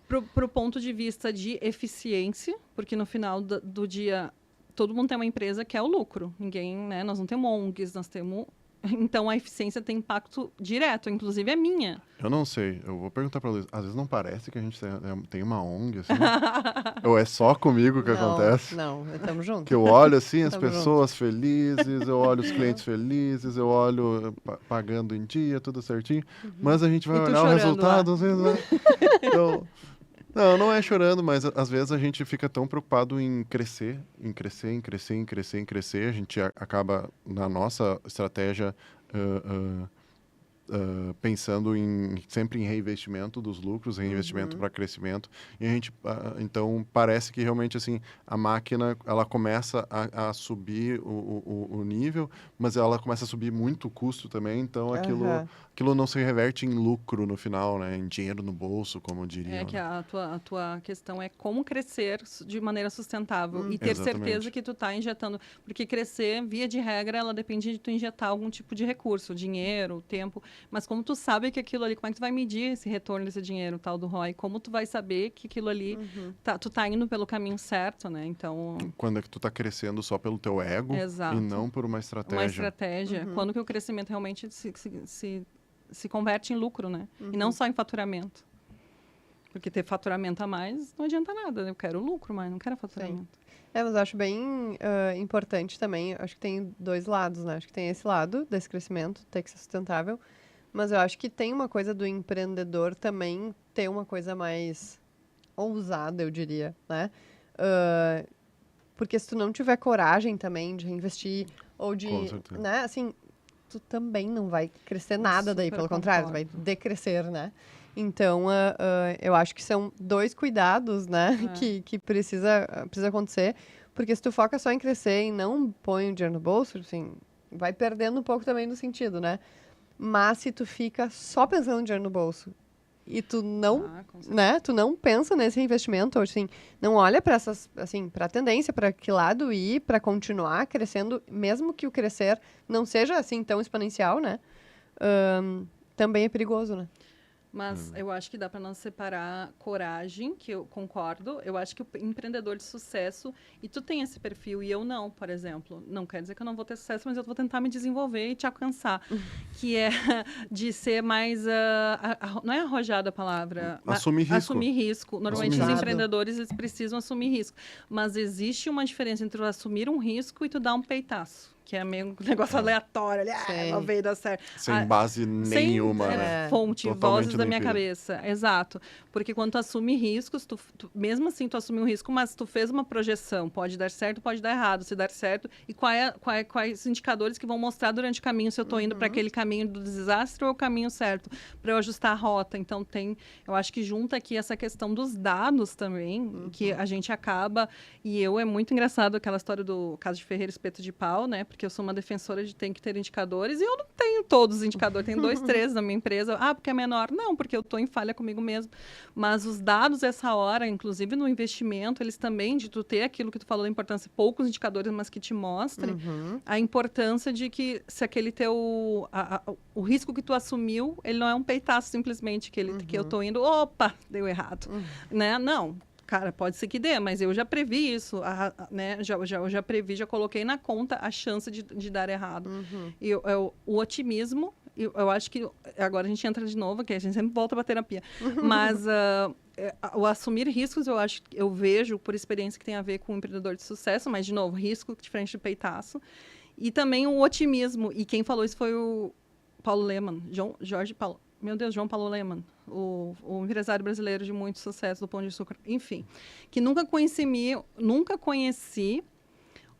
Pro ponto de vista de eficiência. Porque no final do dia, todo mundo tem uma empresa que é o lucro. Ninguém, né? Nós não temos ONGs, nós temos... Então, a eficiência tem impacto direto, inclusive é minha. Eu não sei, eu vou perguntar para a Luísa. Às vezes não parece que a gente tem uma ONG, assim? Ou é só comigo que acontece? Não, estamos juntos. Que eu olho, assim, as pessoas felizes, eu olho os clientes felizes, eu olho pagando em dia, tudo certinho. Mas a gente vai olhar o resultado, às vezes, né? Então... Não é chorando, mas às vezes a gente fica tão preocupado em crescer. A gente acaba, na nossa estratégia, pensando sempre em reinvestimento dos lucros, reinvestimento para crescimento. E a gente, então, parece que realmente assim, a máquina ela começa a subir o nível, mas ela começa a subir muito o custo também. Então, aquilo não se reverte em lucro no final, né? Em dinheiro no bolso, como diriam. É que a tua questão é como crescer de maneira sustentável e ter certeza que tu está injetando. Porque crescer, via de regra, ela depende de tu injetar algum tipo de recurso, dinheiro, tempo. Mas como tu sabe que aquilo ali, como é que tu vai medir esse retorno desse dinheiro, tal do ROI? Como tu vai saber que aquilo ali, tu tá indo pelo caminho certo, né? Então... Quando é que tu tá crescendo só pelo teu ego e não por uma estratégia. Uma estratégia. Quando que o crescimento realmente se converte em lucro, né? E não só em faturamento. Porque ter faturamento a mais não adianta nada. Eu quero lucro, mas não quero faturamento. Sim. Mas eu acho bem importante também. Acho que tem dois lados, né? Acho que tem esse lado desse crescimento, ter que ser sustentável. Mas eu acho que tem uma coisa do empreendedor também ter uma coisa mais ousada, eu diria, né? Porque se tu não tiver coragem também de reinvestir ou de... Com certeza. Né? Assim, tu também não vai crescer nada daí, pelo contrário, tu vai decrescer, né? Então, eu acho que são dois cuidados, né? Que precisa acontecer. Porque se tu foca só em crescer e não põe o dinheiro no bolso, assim, vai perdendo um pouco também do sentido, né? Mas se tu fica só pensando no dinheiro no bolso e tu não, né, tu não pensa nesse investimento, ou assim, não olha para essas, assim, para a tendência, para que lado ir, para continuar crescendo, mesmo que o crescer não seja assim tão exponencial, né? Também é perigoso, né? Mas eu acho que dá para nós separar coragem, que eu concordo. Eu acho que o empreendedor de sucesso, e tu tem esse perfil e eu não, por exemplo. Não quer dizer que eu não vou ter sucesso, mas eu vou tentar me desenvolver e te alcançar. Que é de ser mais... não é arrojada a palavra. Assumir risco. Assumir risco. Normalmente os empreendedores eles precisam assumir risco. Mas existe uma diferença entre tu assumir um risco e tu dar um peitaço. Que é meio um negócio aleatório, não veio dar certo. Sem base nenhuma, né? Fonte, vozes da minha cabeça. Exato. Porque quando tu assume riscos, mesmo assim tu assume um risco, mas tu fez uma projeção. Pode dar certo, pode dar errado. Se dar certo, e quais os indicadores que vão mostrar durante o caminho se eu estou indo para aquele caminho do desastre ou o caminho certo, para eu ajustar a rota. Então, eu acho que junta aqui essa questão dos dados também, que a gente acaba... E é muito engraçado aquela história do caso de Ferreira Espeto de Pau, né? Porque eu sou uma defensora de tem que ter indicadores e eu não tenho todos os indicadores. Tenho 2, 3 na minha empresa. Porque é menor? Não, porque eu estou em falha comigo mesmo. Mas os dados, essa hora, inclusive no investimento, eles também, de tu ter aquilo que tu falou da importância, poucos indicadores, mas que te mostrem a importância de que se aquele teu... o risco que tu assumiu, ele não é um peitaço simplesmente que eu estou indo, opa, deu errado. Né? Não. Cara, pode ser que dê, mas eu já previ isso, né? Eu já previ, já coloquei na conta a chance de dar errado. E o otimismo, eu acho que agora a gente entra de novo, que a gente sempre volta para a terapia. Mas o assumir riscos, eu vejo por experiência que tem a ver com o empreendedor de sucesso, mas de novo, risco diferente de peitaço. E também o otimismo. E quem falou isso foi o Paulo Lemann, Jorge Paulo. meu Deus, João Paulo Lemann, o empresário brasileiro de muito sucesso do Pão de Açúcar, enfim, que nunca conheci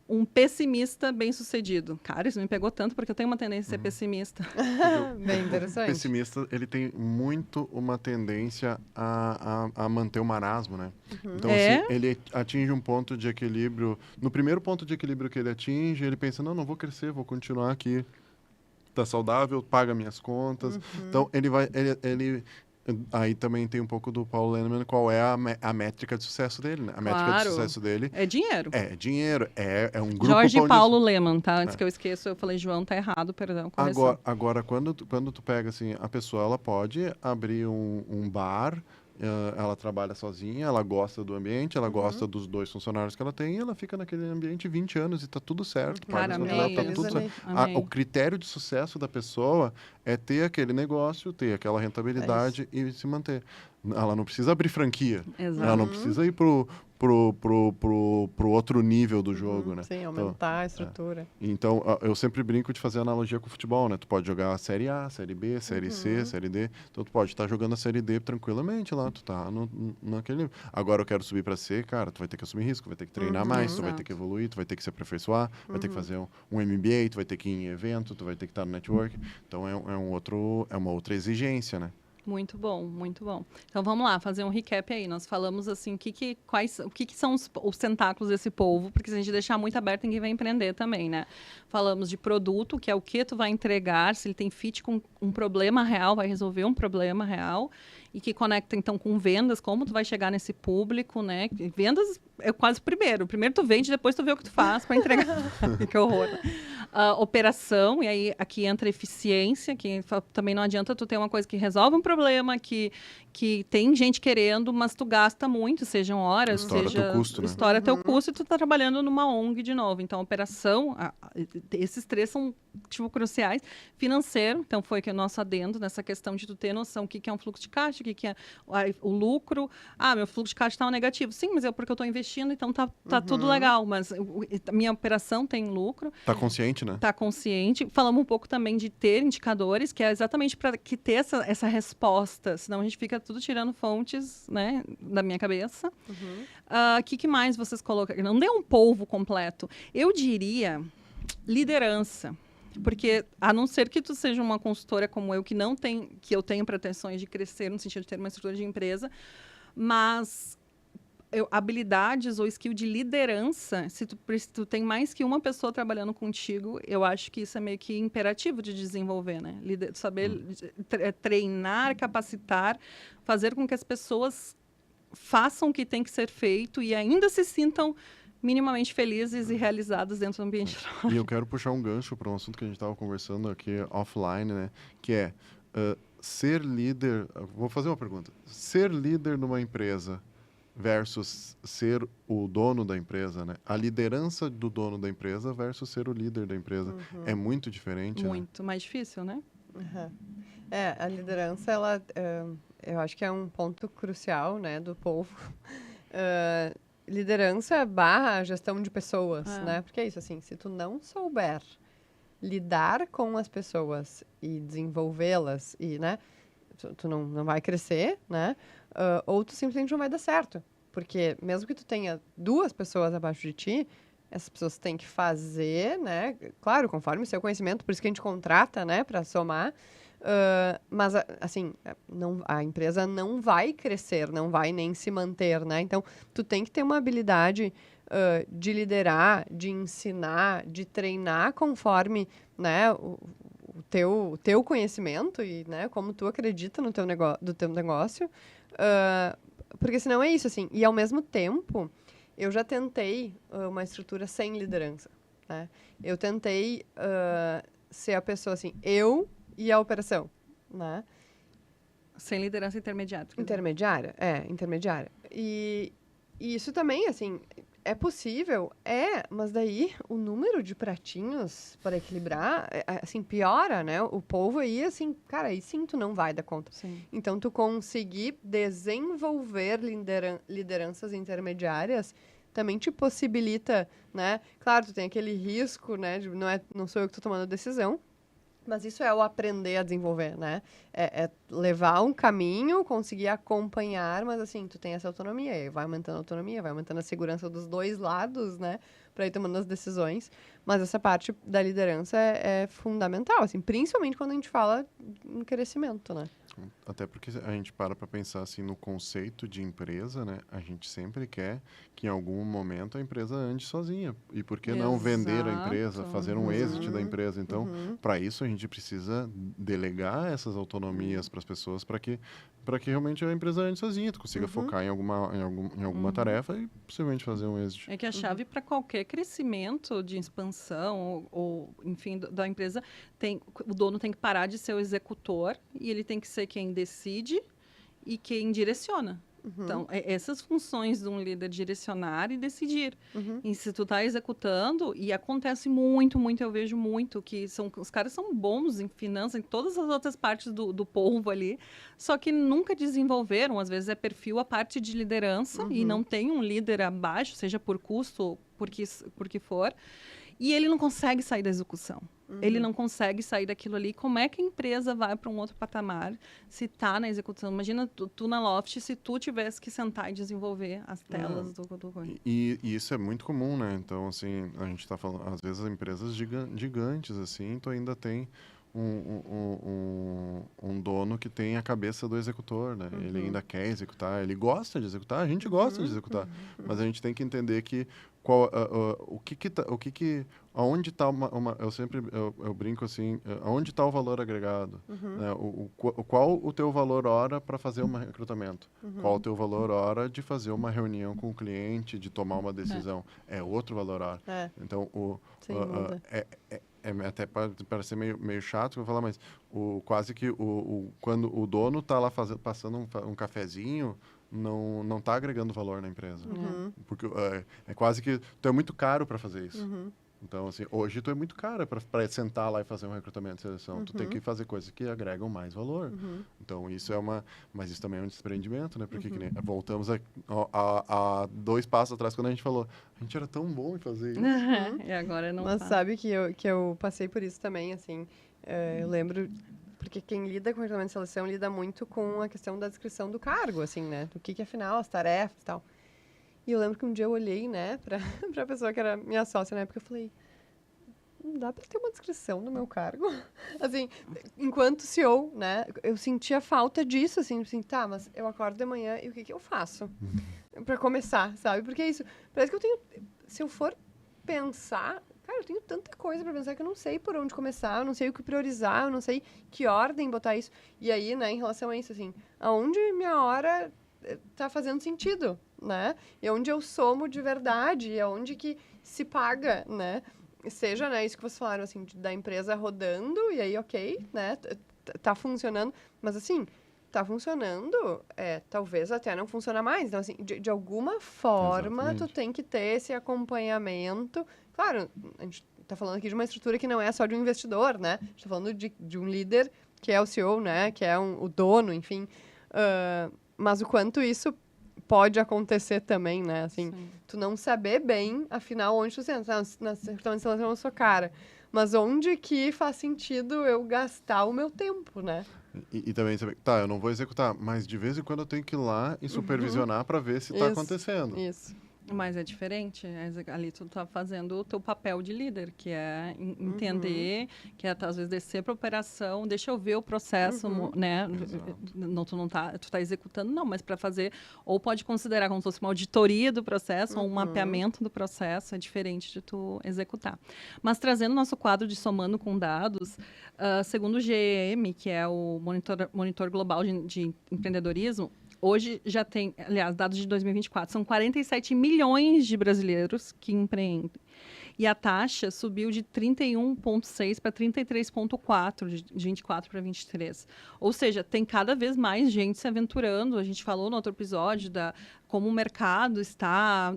um pessimista bem-sucedido. Cara, isso me pegou tanto porque eu tenho uma tendência a ser pessimista. Bem O interessante. pessimista, ele tem muito uma tendência a manter o marasmo, né? Então, É? se ele atinge um ponto de equilíbrio, no primeiro ponto de equilíbrio que ele atinge, ele pensa, não vou crescer, vou continuar aqui, tá saudável, paga minhas contas. Então, aí também tem um pouco do Paulo Lemann, qual é a métrica de sucesso dele, né? A métrica de Claro. sucesso dele É dinheiro. é dinheiro, é um grupo Jorge Pão de Paulo Lemann, tá? Antes É. que eu esqueça, eu falei João, tá errado, perdão, correção. Agora quando tu pega assim, a pessoa ela pode abrir um bar, ela trabalha sozinha, ela gosta do ambiente, ela gosta dos 2 funcionários que ela tem, e ela fica naquele ambiente 20 anos e tá tudo certo. Cara, paga os amei aluguel, tá isso. tudo certo. Amei. O critério de sucesso da pessoa é ter aquele negócio, ter aquela rentabilidade e se manter. Ela não precisa abrir franquia. Exato. Ela não precisa ir pro outro nível do jogo, né? Sim, aumentar a estrutura. Então, eu sempre brinco de fazer analogia com o futebol, né? Tu pode jogar a Série A, Série B, Série C, Série D. Então, tu pode estar jogando a Série D tranquilamente lá. Tu tá naquele nível. Agora, eu quero subir para C, cara, tu vai ter que assumir risco, vai ter que treinar mais, tu vai ter que evoluir, tu vai ter que se aperfeiçoar, vai ter que fazer um MBA, tu vai ter que ir em evento, tu vai ter que estar no network. Então, é uma outra exigência, né? Muito bom, muito bom. Então vamos lá, fazer um recap aí. Nós falamos assim, o que são os tentáculos desse polvo, porque se a gente deixar muito aberto, ninguém vai empreender também, né? Falamos de produto, que é o que tu vai entregar, se ele tem fit com um problema real, vai resolver um problema real, e que conecta então com vendas, como tu vai chegar nesse público, né? Vendas é quase o primeiro. Primeiro tu vende, depois tu vê o que tu faz para entregar. Que horror. Operação, e aí aqui entra eficiência, que também não adianta tu ter uma coisa que resolve um problema, que tem gente querendo, mas tu gasta muito, sejam horas, Estoura teu custo, né? estoura teu custo e tu tá trabalhando numa ONG de novo. Então, operação, esses 3 são tipo cruciais. Financeiro, então foi que o nosso adendo nessa questão de tu ter noção o que é um fluxo de caixa, o que é o lucro. Meu fluxo de caixa está negativo. Sim, mas é porque eu estou investindo, então tá tudo legal, mas minha operação tem lucro. Tá consciente, né? Tá consciente. Falamos um pouco também de ter indicadores, que é exatamente para que ter essa resposta, senão a gente fica tudo tirando fontes, né, da minha cabeça. Que mais vocês colocam? Não dê um polvo completo. Eu diria liderança. Porque, a não ser que tu seja uma consultora como eu, que eu tenho pretensões de crescer no sentido de ter uma estrutura de empresa, mas habilidades ou skill de liderança, se tu tem mais que uma pessoa trabalhando contigo, eu acho que isso é meio que imperativo de desenvolver, né? Saber treinar, capacitar, fazer com que as pessoas façam o que tem que ser feito e ainda se sintam minimamente felizes e realizadas dentro do ambiente de trabalho. E eu quero puxar um gancho para um assunto que a gente estava conversando aqui offline, né? Que é ser líder. Vou fazer uma pergunta. Ser líder numa empresa versus ser o dono da empresa, né? A liderança do dono da empresa versus ser o líder da empresa é muito diferente. Muito mais difícil, né? A liderança, ela, eu acho que é um ponto crucial, né, do povo. Liderança / gestão de pessoas, né? Porque é isso, assim, se tu não souber lidar com as pessoas e desenvolvê-las, e, né, tu não vai crescer, né? Ou tu simplesmente não vai dar certo. Porque mesmo que tu tenha 2 pessoas abaixo de ti, essas pessoas têm que fazer, né? Claro, conforme o seu conhecimento, por isso que a gente contrata, né, para somar. Mas, assim, a empresa não vai crescer, não vai nem se manter, né? Então, tu tem que ter uma habilidade de liderar, de ensinar, de treinar conforme, né, o teu conhecimento e, né, como tu acredita no do teu negócio. Porque senão é isso, assim. E, ao mesmo tempo, eu já tentei uma estrutura sem liderança, né? Eu tentei ser a pessoa, assim, eu e a operação, né? Sem liderança intermediária. Intermediária. E isso também, assim, é possível? Mas daí o número de pratinhos para equilibrar, assim, piora, né? O povo aí, assim, cara, aí sim tu não vai dar conta. Sim. Então, tu conseguir desenvolver lideranças intermediárias também te possibilita, né? Claro, tu tem aquele risco, né? Não sou eu que estou tomando a decisão, Mas isso é o aprender a desenvolver, né? É levar um caminho, conseguir acompanhar, mas assim, tu tem essa autonomia, e vai aumentando a autonomia, vai aumentando a segurança dos dois lados, né? Para ir tomando as decisões. Mas essa parte da liderança é fundamental, assim, principalmente quando a gente fala em crescimento, né? Até porque a gente para pensar assim no conceito de empresa, né? A gente sempre quer que em algum momento a empresa ande sozinha. E por que não vender a empresa, fazer um exit da empresa? Então, para isso a gente precisa delegar essas autonomias para as pessoas para que realmente a empresa ande sozinha, tu consiga focar em alguma tarefa e possivelmente fazer um exit. É que a chave para qualquer crescimento de expansão ou enfim, da empresa, o dono tem que parar de ser o executor e ele tem que ser quem decide e quem direciona. Então, essas funções de um líder direcionar e decidir. E se tu tá executando, e acontece muito, eu vejo muito, que os caras são bons em finanças, em todas as outras partes do polvo ali, só que nunca desenvolveram, às vezes é perfil a parte de liderança, e não tem um líder abaixo, seja por custo ou por que for, e ele não consegue sair da execução. Ele não consegue sair daquilo ali. Como é que a empresa vai para um outro patamar se está na execução? Imagina tu na Loft, se tu tivesse que sentar e desenvolver as telas do E isso é muito comum, né? Então, assim, a gente está falando, às vezes, as empresas gigantes, assim, tu ainda tem um dono que tem a cabeça do executor, né? Ele ainda quer executar, ele gosta de executar, a gente gosta de executar, mas a gente tem que entender que aonde está eu brinco assim, aonde está o valor agregado, né? Qual o teu valor hora para fazer um recrutamento, qual o teu valor hora de fazer uma reunião com o cliente, de tomar uma decisão, é outro valor hora. Então até parece meio chato que eu vou falar, mas quase que quando o dono está lá passando um cafezinho, não está agregando valor na empresa. Porque é quase que tu é muito caro para fazer isso. Então, assim, hoje tu é muito caro para sentar lá e fazer um recrutamento de seleção. Tu tem que fazer coisas que agregam mais valor. Então, isso mas isso também é um desprendimento, né? Porque voltamos a 2 passos atrás, quando a gente falou, a gente era tão bom em fazer isso. E agora não Mas tá. sabe que eu passei por isso também, assim, eu lembro, porque quem lida com recrutamento de seleção lida muito com a questão da descrição do cargo, assim, né? Do que afinal, as tarefas e tal. E eu lembro que um dia eu olhei, né, pra pessoa que era minha sócia na época, eu falei, não dá pra ter uma descrição do meu cargo? Assim, enquanto CEO, né, eu sentia falta disso, assim, tá, mas eu acordo de manhã e o que eu faço? Pra começar, sabe? Porque é isso, parece que eu tenho, se eu for pensar, cara, eu tenho tanta coisa pra pensar que eu não sei por onde começar, eu não sei o que priorizar, eu não sei que ordem botar isso. E aí, né, em relação a isso, assim, aonde minha hora tá fazendo sentido, né? E onde eu somo de verdade, e onde que se paga, né? Seja, né, isso que vocês falaram, assim, da empresa rodando, e aí, ok, né? Tá funcionando, mas assim, tá funcionando, talvez até não funciona mais. Então, assim, de alguma forma, Exatamente. tu tem que ter esse acompanhamento. Claro, a gente tá falando aqui de uma estrutura que não é só de um investidor, né? A gente tá falando de um líder, que é o CEO, né? Que é o dono, enfim. Mas o quanto isso pode acontecer também, né? Assim, tu não saber bem, afinal, onde tu senta. Na recrutamento de seleção eu sou cara. Mas onde que faz sentido eu gastar o meu tempo, né? E também saber, tá, eu não vou executar, mas de vez em quando eu tenho que ir lá e supervisionar para ver se está acontecendo. Isso. Mas é diferente. Ali tu tá fazendo o teu papel de líder, que é entender, que é às vezes descer para operação, deixa eu ver o processo, né? Não, tu tá executando, não, mas para fazer, ou pode considerar como se fosse uma auditoria do processo, ou um mapeamento do processo, é diferente de tu executar. Mas trazendo o nosso quadro de somando com dados, segundo o GEM, que é o Monitor Global de Empreendedorismo, hoje já tem, aliás, dados de 2024, são 47 milhões de brasileiros que empreendem. E a taxa subiu de 31,6 para 33,4, de 24 para 23. Ou seja, tem cada vez mais gente se aventurando. A gente falou no outro episódio como o mercado está,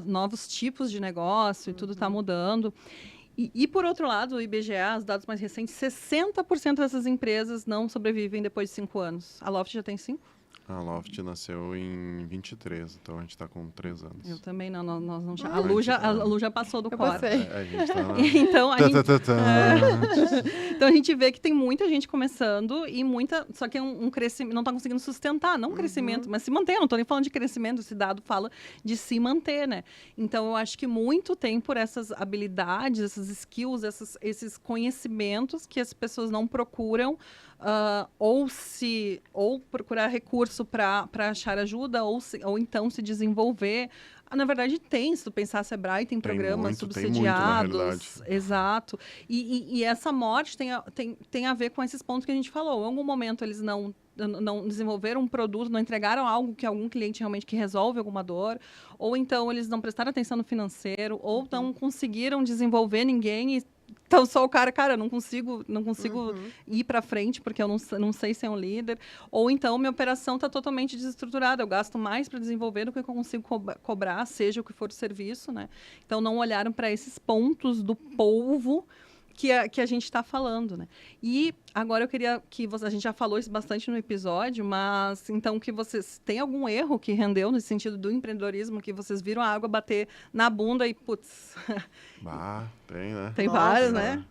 novos tipos de negócio e tudo está mudando. E, por outro lado, o IBGE, os dados mais recentes, 60% dessas empresas não sobrevivem depois de 5 anos. A Loft já tem 5? A Loft nasceu em 23, então a gente está com 3 anos. Eu também não, nós não. Ah, A Lu já passou do Eu coro. passei. A gente tá... Então, a gente, Tã. então a gente vê que tem muita gente começando e muita. Só que é um crescimento, não está conseguindo sustentar, não um crescimento, mas se manter. Eu não estou nem falando de crescimento, esse dado fala de se manter, né? Então eu acho que muito tem por essas habilidades, essas skills, esses conhecimentos que as pessoas não procuram. Ou procurar recurso para achar ajuda, ou então se desenvolver. Na verdade, tem, se tu pensar, a Sebrae tem programas subsidiados. Na realidade. Exato. E essa morte tem a ver com esses pontos que a gente falou. Em algum momento eles não desenvolveram um produto, não entregaram algo que algum cliente realmente que resolve alguma dor, ou então eles não prestaram atenção no financeiro, ou não conseguiram desenvolver ninguém e então, só o cara, não consigo ir para frente porque eu não sei ser um líder. Ou então, minha operação está totalmente desestruturada. Eu gasto mais para desenvolver do que eu consigo cobrar, seja o que for o serviço, né? Então, não olharam para esses pontos do polvo que a gente está falando, né? E agora eu queria que a gente já falou isso bastante no episódio, mas então que vocês têm algum erro que rendeu nesse sentido do empreendedorismo, que vocês viram a água bater na bunda e, putz... Tem, né? Tem vários, né?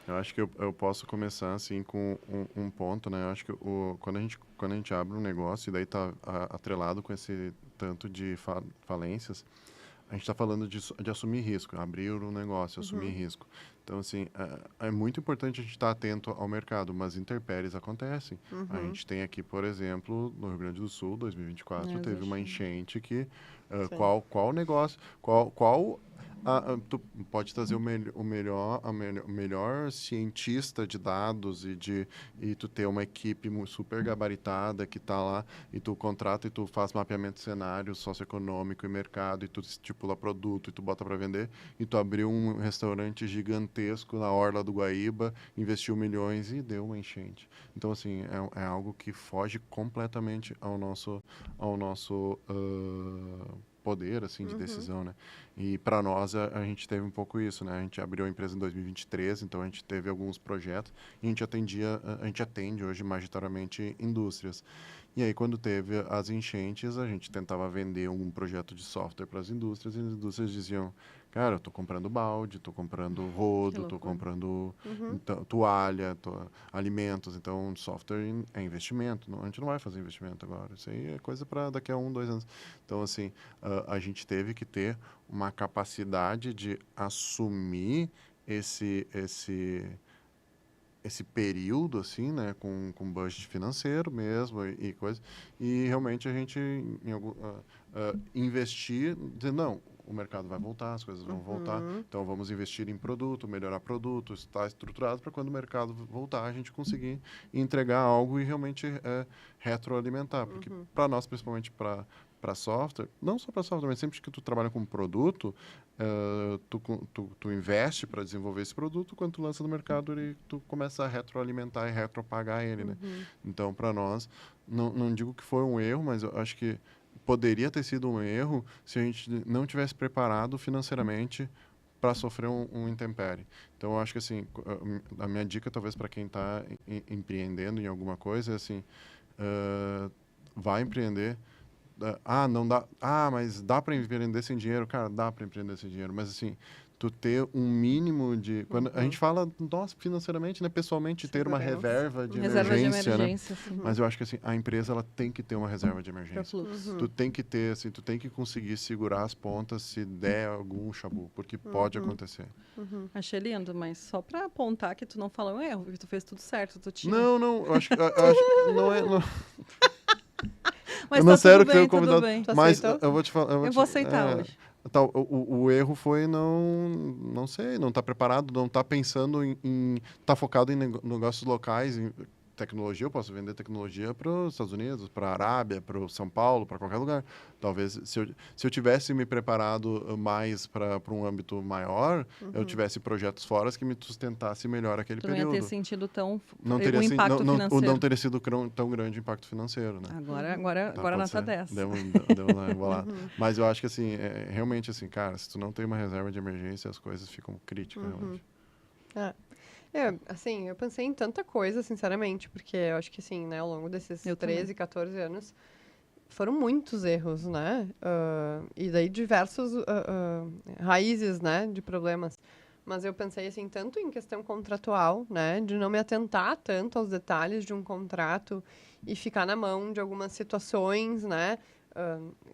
Eu acho que eu posso começar, assim, com um ponto, né? Eu acho que quando a gente abre um negócio e daí tá atrelado com esse tanto de falências, a gente está falando de assumir risco, abrir um negócio, assumir risco. Então, assim, é muito importante a gente estar atento ao mercado, mas intempéries acontecem. A gente tem aqui, por exemplo, no Rio Grande do Sul, 2024, teve uma enchente que... qual negócio, tu pode trazer o melhor cientista de dados e tu ter uma equipe super gabaritada que está lá e tu contrata e tu faz mapeamento de cenário socioeconômico e mercado e tu estipula produto e tu bota para vender e tu abriu um restaurante gigantesco na orla do Guaíba, investiu milhões e deu uma enchente. Então, assim, é algo que foge completamente ao nosso poder, assim, de decisão, né? E para nós, a gente teve um pouco isso, né? A gente abriu a empresa em 2023, então a gente teve alguns projetos e a gente atende hoje majoritariamente indústrias. E aí, quando teve as enchentes, a gente tentava vender um projeto de software para as indústrias e as indústrias diziam, cara, eu estou comprando balde, estou comprando rodo, estou comprando toalha, alimentos, então software é investimento. A gente não vai fazer investimento agora. Isso aí é coisa para daqui a 1, 2 anos. Então, assim, a gente teve que ter uma capacidade de assumir esse período, assim, né, com budget financeiro mesmo e coisa, e realmente a gente investir, dizer, não, o mercado vai voltar, as coisas vão voltar, então vamos investir em produto, melhorar produto, estar estruturado para quando o mercado voltar a gente conseguir entregar algo e realmente retroalimentar, porque para nós, principalmente para software, não só para software, mas sempre que tu trabalha com produto, tu investe para desenvolver esse produto, quando tu lança no mercado, tu começa a retroalimentar e retropagar ele, né? Então, para nós, não digo que foi um erro, mas eu acho que poderia ter sido um erro se a gente não tivesse preparado financeiramente para sofrer um intempérie. Então, eu acho que, assim, a minha dica, talvez, para quem está empreendendo em alguma coisa, é assim, vai empreender. Não dá. Mas dá para empreender sem dinheiro? Cara, dá para empreender sem dinheiro. Mas, assim, tu ter um mínimo de... Quando a gente fala, nossa, financeiramente, né? Pessoalmente, ter uma reserva de emergência, né? Mas eu acho que, assim, a empresa, ela tem que ter uma reserva de emergência. Tu tem que ter, assim, tu tem que conseguir segurar as pontas se der algum chabu, porque pode acontecer. Achei lindo, mas só para apontar que tu não falou um erro, que tu fez tudo certo, tu tinha... Não, eu acho que não é... Não... Mas eu não tá sério tudo que bem, eu convidado, tudo bem. mas eu vou te falar... Eu vou aceitar hoje. O erro foi não sei, não estar preparado, não estar pensando em estar focado em negócios locais, em tecnologia. Eu posso vender tecnologia para os Estados Unidos, para a Arábia, para São Paulo, para qualquer lugar. Talvez, se eu tivesse me preparado mais para um âmbito maior, eu tivesse projetos fora que me sustentasse melhor aquele período. Não ia ter sentido não teria o impacto financeiro. Não teria sido tão grande o impacto financeiro, né? Agora nota 10. Deu uma embolada. Mas eu acho que, assim, realmente, assim, cara, se tu não tem uma reserva de emergência, as coisas ficam críticas, realmente. Assim, eu pensei em tanta coisa, sinceramente, porque eu acho que, assim, né, ao longo desses Eu 13, 14 anos, foram muitos erros, né? E daí diversos raízes, né, de problemas. Mas eu pensei, assim, tanto em questão contratual, né, de não me atentar tanto aos detalhes de um contrato e ficar na mão de algumas situações, né?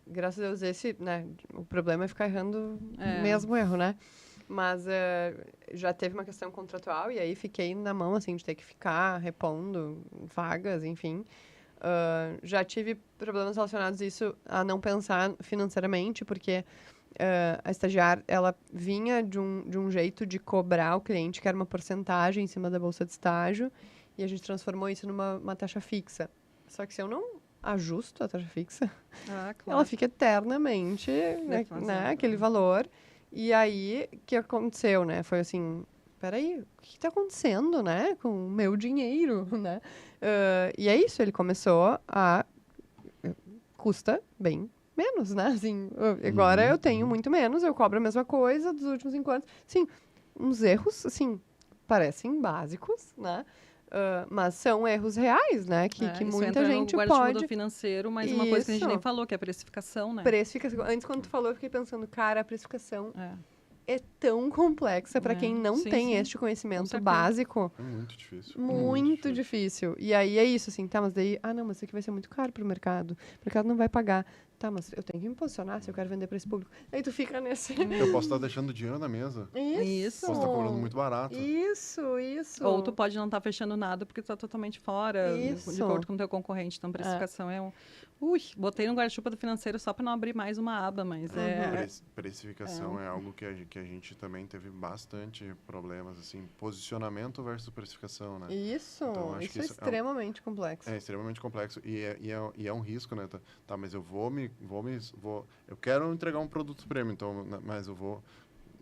Graças a Deus, né, o problema é ficar errando o mesmo erro, né? Mas já teve uma questão contratual e aí fiquei na mão, assim, de ter que ficar repondo vagas, enfim. Já tive problemas relacionados a isso, a não pensar financeiramente, porque a estagiária, ela vinha de um jeito de cobrar o cliente, que era uma porcentagem em cima da bolsa de estágio, e a gente transformou isso numa uma taxa fixa. Só que se eu não ajusto a taxa fixa, ela fica eternamente, né, aquele valor. E aí, o que aconteceu, né? Foi assim, peraí, o que está acontecendo, né? Com o meu dinheiro, né? E é isso, ele começou a... Custa bem menos, né? Assim, agora eu tenho muito menos, eu cobro a mesma coisa dos últimos 5 anos. Sim, uns erros, assim, parecem básicos, né? Mas são erros reais, né? Que Isso muita entra gente no guarda-chuva pode... do financeiro, mas uma coisa que a gente nem Isso. falou, que é a precificação, né? Precificação. Antes, quando tu falou, eu fiquei pensando, cara, a precificação é tão complexa para quem não tem este conhecimento básico. É muito difícil. Muito difícil. E aí é isso, assim, tá, mas daí, não, mas isso aqui vai ser muito caro pro mercado. O mercado não vai pagar. Tá, mas eu tenho que me posicionar se eu quero vender para esse público. Aí tu fica nesse... Eu posso estar deixando dinheiro na mesa. Isso. Posso estar cobrando muito barato. Isso. Ou tu pode não estar fechando nada porque tu tá totalmente fora, de acordo com o teu concorrente. Então, precificação é um... botei no guarda-chuva do financeiro só para não abrir mais uma aba, mas Precificação é algo que a gente também teve bastante problemas, assim, posicionamento versus precificação, né? Isso, então, acho isso que é extremamente complexo. É extremamente complexo e é um risco, né? Tá, mas eu eu quero entregar um produto premium, então, mas eu vou...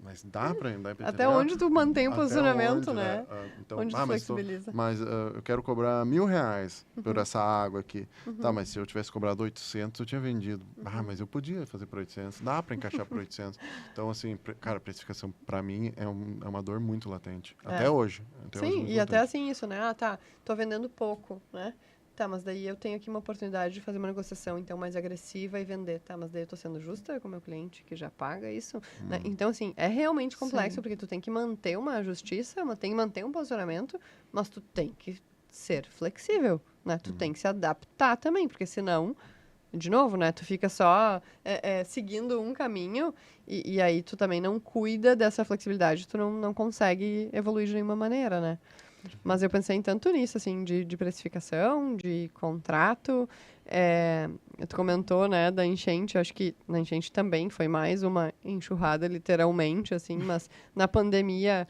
Mas dá para Até onde tu mantém o posicionamento, onde, né? Então, onde tu flexibiliza. Mas eu quero cobrar R$1.000 por essa água aqui. Tá, mas se eu tivesse cobrado 800, eu tinha vendido. Mas eu podia fazer por 800. Dá para encaixar por 800. Então, assim, cara, a precificação, para mim, é uma dor muito latente. Até hoje. Sim, e até assim isso, né? Tá, tô vendendo pouco, né? Tá, mas daí eu tenho aqui uma oportunidade de fazer uma negociação, então, mais agressiva e vender. Tá, mas daí eu tô sendo justa com o meu cliente, que já paga isso. Né? Então, assim, é realmente complexo, porque tu tem que manter uma justiça, tem que manter um posicionamento, mas tu tem que ser flexível, né? Tu tem que se adaptar também, porque senão, de novo, né? Tu fica só seguindo um caminho e aí tu também não cuida dessa flexibilidade, tu não consegue evoluir de nenhuma maneira, né? Mas eu pensei tanto nisso, assim, de precificação, de contrato. Tu comentou, né, da enchente. Acho que na enchente também foi mais uma enxurrada, literalmente, assim. Mas na pandemia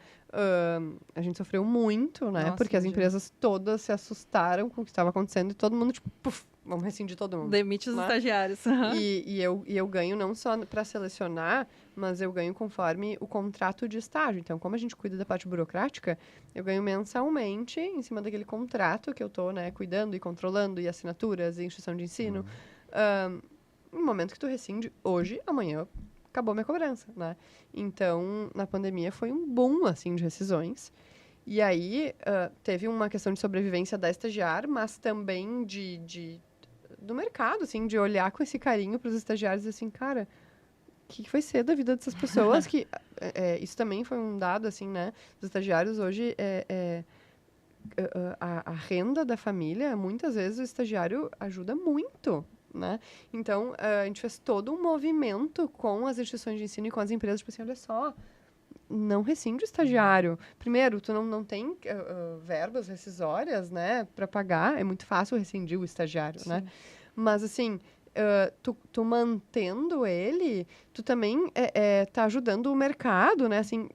a gente sofreu muito, né? Nossa, porque as empresas todas se assustaram com o que estava acontecendo. E todo mundo, tipo, puf, vamos rescindir todo mundo. Demite os estagiários. E eu ganho não só para selecionar, mas eu ganho conforme o contrato de estágio. Então, como a gente cuida da parte burocrática, eu ganho mensalmente em cima daquele contrato que eu estou, né, cuidando e controlando, e assinaturas, e instituição de ensino. No momento que tu rescinde, hoje, amanhã, acabou minha cobrança, né? Então, na pandemia foi um boom, assim, de rescisões. E aí, teve uma questão de sobrevivência da estagiária, mas também do mercado, assim, de olhar com esse carinho para os estagiários, assim, cara, o que vai ser da vida dessas pessoas? Que isso também foi um dado, assim, né? Os estagiários hoje, a renda da família, muitas vezes o estagiário ajuda muito, né? Então, a gente fez todo um movimento com as instituições de ensino e com as empresas, tipo assim, olha só, não rescinde o estagiário. Primeiro, tu não tem verbas rescisórias, né, para pagar. É muito fácil rescindir o estagiário, né? Mas, assim, tu mantendo ele, tu também tá ajudando o mercado, né? Assim,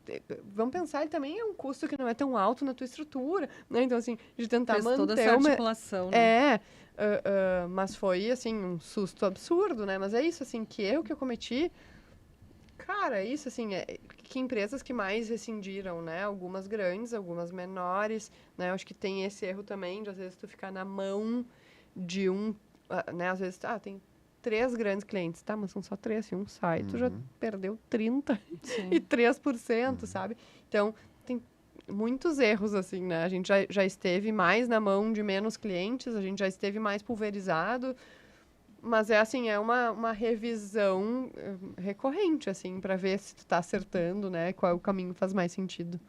vamos pensar, ele também é um custo que não é tão alto na tua estrutura, né? Então, assim, de tentar Fez manter toda essa articulação, né? mas foi, assim, um susto absurdo, né? Mas é isso, assim, que erro que eu cometi... Cara, isso, assim, que empresas que mais rescindiram, né? Algumas grandes, algumas menores, né? Eu acho que tem esse erro também, de às vezes tu ficar na mão de né? Às vezes, tem 3 grandes clientes, tá? Mas são só 3, se um sai, tu já perdeu 30% e 3%, sabe? Então, muitos erros, assim, né? A gente já esteve mais na mão de menos clientes, a gente já esteve mais pulverizado, mas é assim, é uma revisão recorrente, assim, para ver se tu tá acertando, né? Qual é o caminho que faz mais sentido.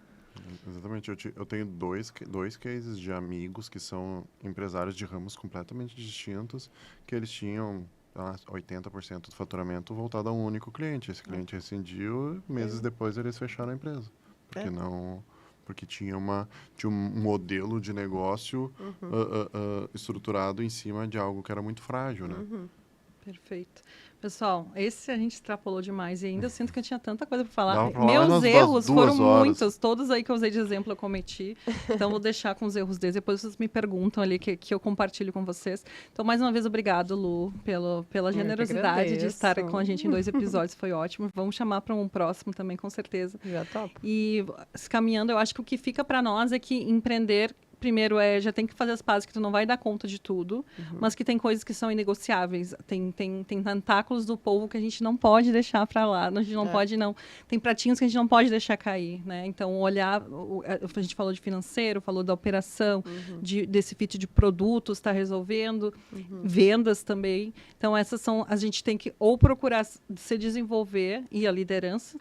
Exatamente. Eu tenho dois cases de amigos que são empresários de ramos completamente distintos, que eles tinham 80% do faturamento voltado a um único cliente. Esse cliente rescindiu, meses depois eles fecharam a empresa. Porque tinha um modelo de negócio estruturado em cima de algo que era muito frágil, né? Perfeito. Pessoal, esse a gente extrapolou demais e ainda eu sinto que eu tinha tanta coisa para falar. Dá pra falar Meus umas erros 2 foram horas. muitos, todos aí que eu usei de exemplo eu cometi. Então vou deixar com os erros deles, depois vocês me perguntam ali que eu compartilho com vocês. Então mais uma vez obrigado, Lu, pela generosidade de estar com a gente em 2 episódios, foi ótimo. Vamos chamar para um próximo também, com certeza. Já topo. E caminhando, eu acho que o que fica para nós é que empreender primeiro já tem que fazer as pazes que tu não vai dar conta de tudo, mas que tem coisas que são inegociáveis. Tem tentáculos do povo que a gente não pode deixar para lá, a gente não pode não. Tem pratinhos que a gente não pode deixar cair, né? Então olhar, a gente falou de financeiro, falou da operação, desse fit de produtos, está resolvendo, vendas também. Então essas são, a gente tem que ou procurar se desenvolver e a liderança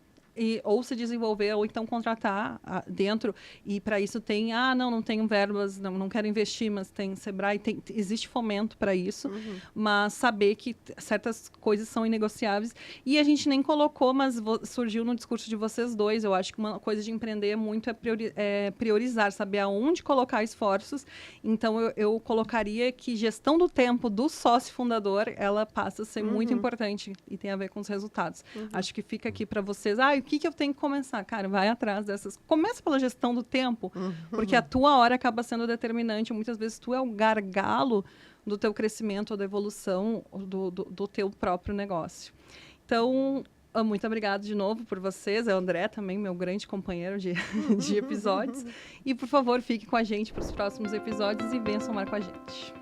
ou se desenvolver, ou então contratar dentro. E para isso tem, não tenho verbas, não quero investir, mas tem Sebrae, existe fomento para isso, mas saber que certas coisas são inegociáveis. E a gente nem colocou, mas surgiu no discurso de vocês dois, eu acho que uma coisa de empreender muito é priorizar, saber aonde colocar esforços. Então, eu colocaria que gestão do tempo do sócio fundador, ela passa a ser muito importante e tem a ver com os resultados. Acho que fica aqui para vocês, o que eu tenho que começar? Cara, vai atrás dessas. Começa pela gestão do tempo, porque a tua hora acaba sendo determinante. Muitas vezes tu é o gargalo do teu crescimento ou da evolução do teu próprio negócio. Então, muito obrigada de novo por vocês. É o André também, meu grande companheiro de episódios. E, por favor, fique com a gente para os próximos episódios e venham somar com a gente.